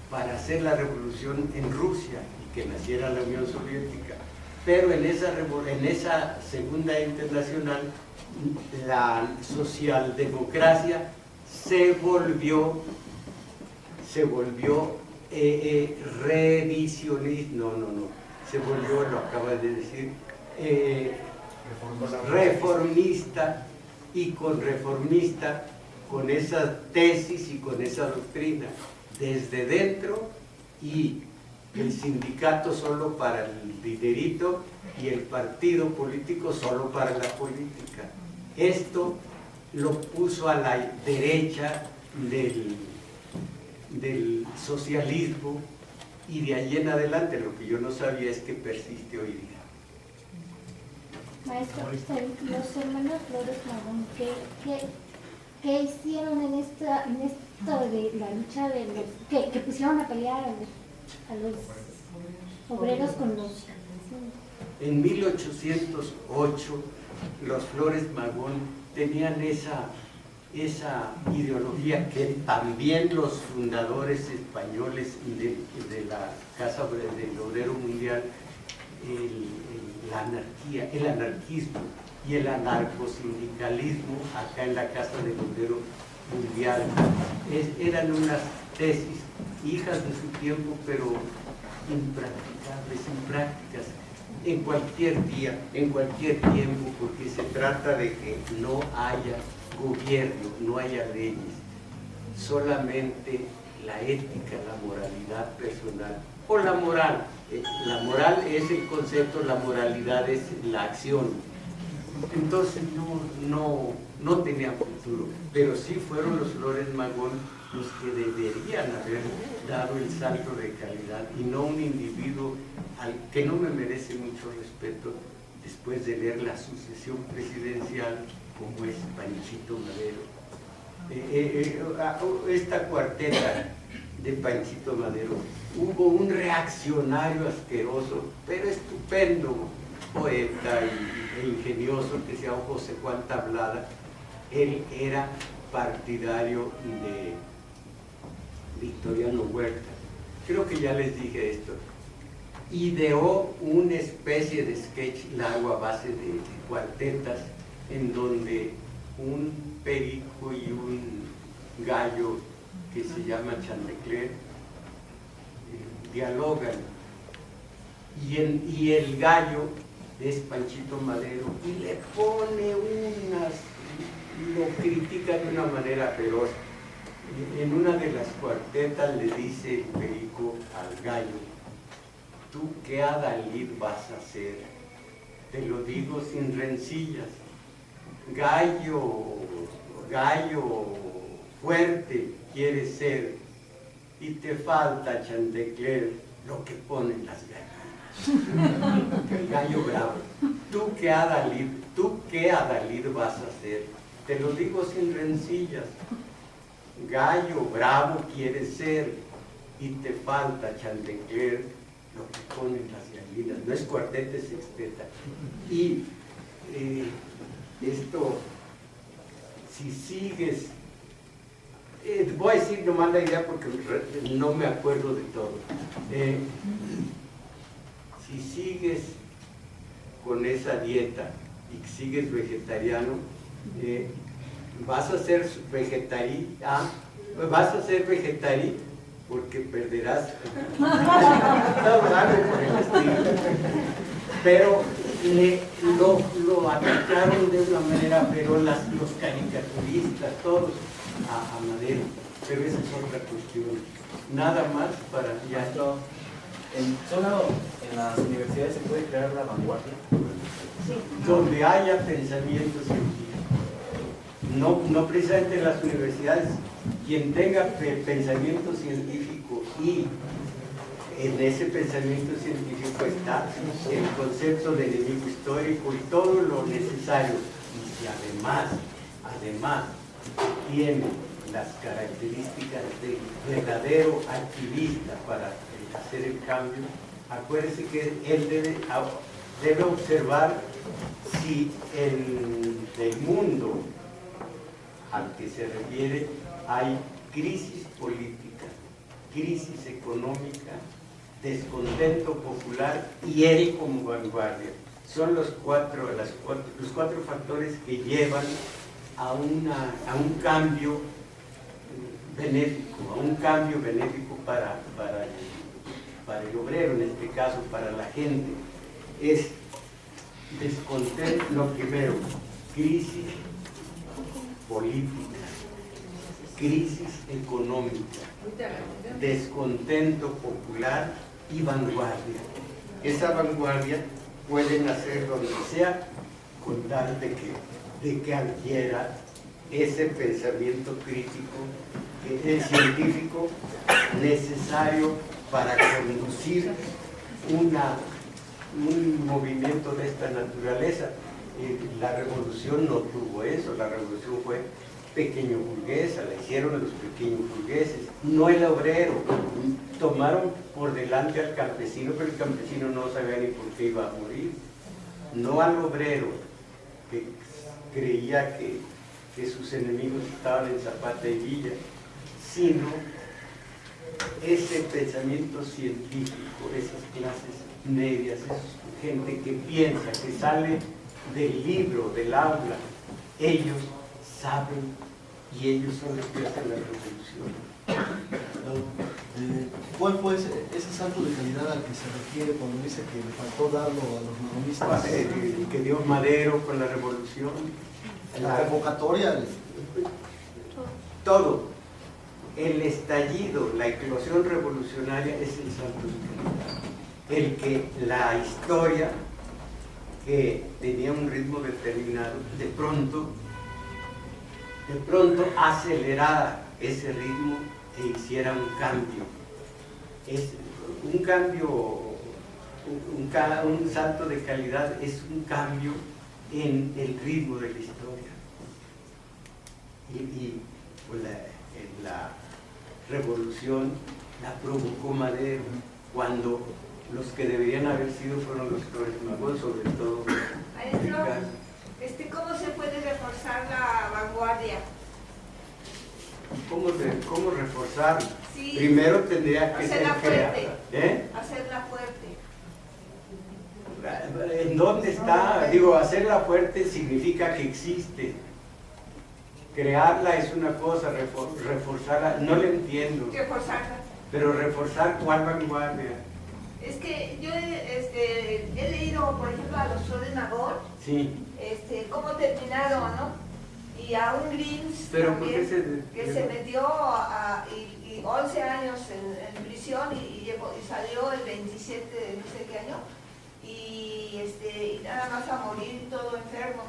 para hacer la revolución en Rusia y que naciera la Unión Soviética. Pero en esa Segunda Internacional la socialdemocracia se volvió revisionista, se volvió, lo acaba de decir, reformista, y con reformista, con esa tesis y con esa doctrina, desde dentro, y el sindicato solo para el dinerito y el partido político solo para la política. Esto lo puso a la derecha del socialismo, y de ahí en adelante lo que yo no sabía es que persiste hoy día. Maestro, los hermanos Flores Magón, ¿qué hicieron en esto de la lucha de los que pusieron a pelear a los obreros con los... En 1808 los Flores Magón tenían esa ideología que también los fundadores españoles de la Casa del Obrero Mundial, el anarquismo y el anarcosindicalismo acá en la Casa del Obrero Mundial, eran unas tesis hijas de su tiempo, pero impracticables, imprácticas, en cualquier día, en cualquier tiempo, porque se trata de que no haya gobierno, no haya leyes, solamente la ética, la moralidad personal, o la moral. La moral es el concepto, la moralidad es la acción. Entonces no tenían futuro, pero sí fueron los Flores Magón los que deberían haber dado el salto de calidad, y no un individuo al que no me merece mucho respeto después de leer la sucesión presidencial, como es Panchito Madero. Esta cuarteta de Panchito Madero, hubo un reaccionario asqueroso, pero estupendo poeta e ingenioso, que se llamó José Juan Tablada. Él era partidario de Victoriano Huerta. Creo que ya les dije esto. Ideó una especie de sketch largo a base de cuartetas, en donde un perico y un gallo que se llama Chantecler dialogan, y el gallo es Panchito Madero, y le pone lo critica de una manera feroz. En una de las cuartetas le dice el perico al gallo: ¿tú qué adalid vas a hacer te lo digo sin rencillas. Gallo fuerte quieres ser y te falta, Chantecler, lo que ponen las gallinas. El gallo bravo. ¿Tú qué adalid vas a hacer? Te lo digo sin rencillas. Gallo bravo quieres ser y te falta, Chantecler, lo que ponen las gallinas. No es cuarteta, es sexteta. Y esto, si sigues, voy a decir nomás la idea porque no me acuerdo de todo. Si sigues con esa dieta y sigues vegetariano, vas a ser vegetariano porque perderás algo por el estilo. Pero lo atacaron de una manera, pero los caricaturistas, todos a Madero. Pero esa es otra cuestión. Nada más para ya. Maestro, solo en las universidades se puede crear la vanguardia. Donde haya pensamiento científico. No precisamente en las universidades. Quien tenga pensamiento científico y en ese pensamiento científico está el concepto de enemigo histórico y todo lo necesario. Y si además tiene las características de verdadero activista para hacer el cambio, acuérdese que él debe observar si en el mundo al que se refiere hay crisis política, crisis económica, descontento popular y él como vanguardia. Son los cuatro factores que llevan a un cambio benéfico, para el obrero, en este caso para la gente. Es descontento, lo primero, crisis política, crisis económica, descontento popular y vanguardia. Esa vanguardia puede nacer donde sea, con tal de que adquiera ese pensamiento crítico, científico, necesario para conducir un movimiento de esta naturaleza. La revolución no tuvo eso, la revolución fue pequeño burguesa, la hicieron los pequeños burgueses, no el obrero. Tomaron por delante al campesino, pero el campesino no sabía ni por qué iba a morir. No al obrero, que creía que sus enemigos estaban en Zapata y Villa, sino ese pensamiento científico, esas clases medias, esa gente que piensa, que sale del libro, del aula. Ellos saben y ellos son los que hacen la revolución. ¿Cuál fue ese salto de calidad al que se refiere cuando dice que le faltó darlo a los magonistas? El que dio Madero con la revolución. La convocatoria. Todo. El estallido, la eclosión revolucionaria es el salto de calidad. El que la historia, que tenía un ritmo determinado, de pronto acelerara ese ritmo e hiciera un cambio. Es un cambio, un salto de calidad es un cambio en el ritmo de la historia. Y pues, la revolución la provocó Madero, cuando los que deberían haber sido fueron los Flores Magón, sobre todo. Maestro, ¿cómo se puede reforzar la vanguardia? ¿Cómo reforzar? Sí. Primero tendría que ser hacerla fuerte. ¿Eh? Hacerla fuerte. ¿En dónde está? Digo, hacerla fuerte significa que existe. Crearla es una cosa, reforzarla, no le entiendo. Reforzarla. Pero reforzar, ¿cuál vanguardia? Es que yo he leído, por ejemplo, a los Flores Magón, Sí. cómo terminaron, ¿no? Y a un Grins Pero también, que se metió y 11 años en prisión y salió el 27 de no sé qué año, y nada más a morir todo enfermo.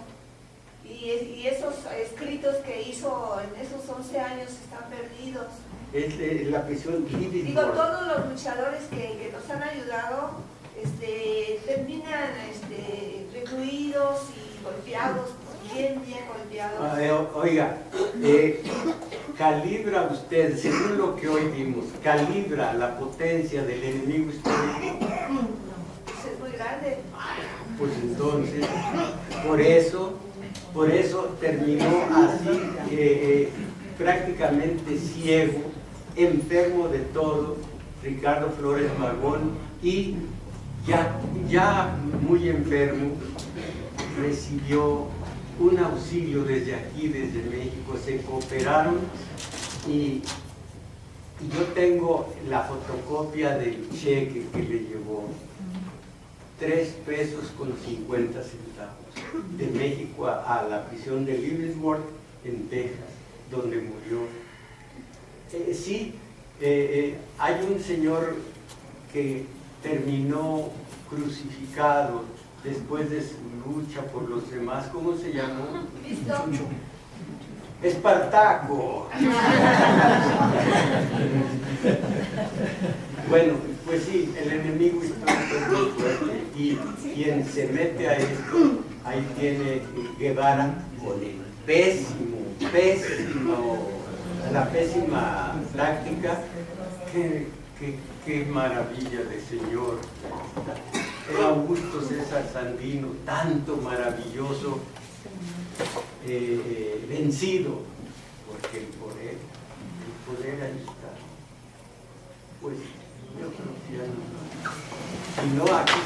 Y esos escritos que hizo en esos 11 años están perdidos. Es la prisión Living Digo, Ward. todos los luchadores que nos han ayudado terminan recluidos y golpeados, bien golpeados. Oiga, calibra usted, según lo que hoy vimos, calibra la potencia del enemigo histórico. Pues es muy grande. Pues entonces, por eso terminó así, prácticamente ciego, enfermo de todo, Ricardo Flores Magón, y ya muy enfermo, recibió un auxilio desde aquí, desde México. Se cooperaron y yo tengo la fotocopia del cheque que le llevó, 3 pesos con 50 centavos, de México a la prisión de Leavenworth en Texas, donde murió. Hay un señor que terminó crucificado después de su lucha por los demás. ¿Cómo se llamó? ¿Listo? Espartaco. Bueno, pues sí, el enemigo histórico es muy fuerte, y quien se mete a esto, ahí tiene Guevara con el la pésima práctica. Qué maravilla de señor. El Augusto César Sandino, tanto maravilloso, vencido, porque el poder ahí está. Pues yo creo que ya no. Si no, aquí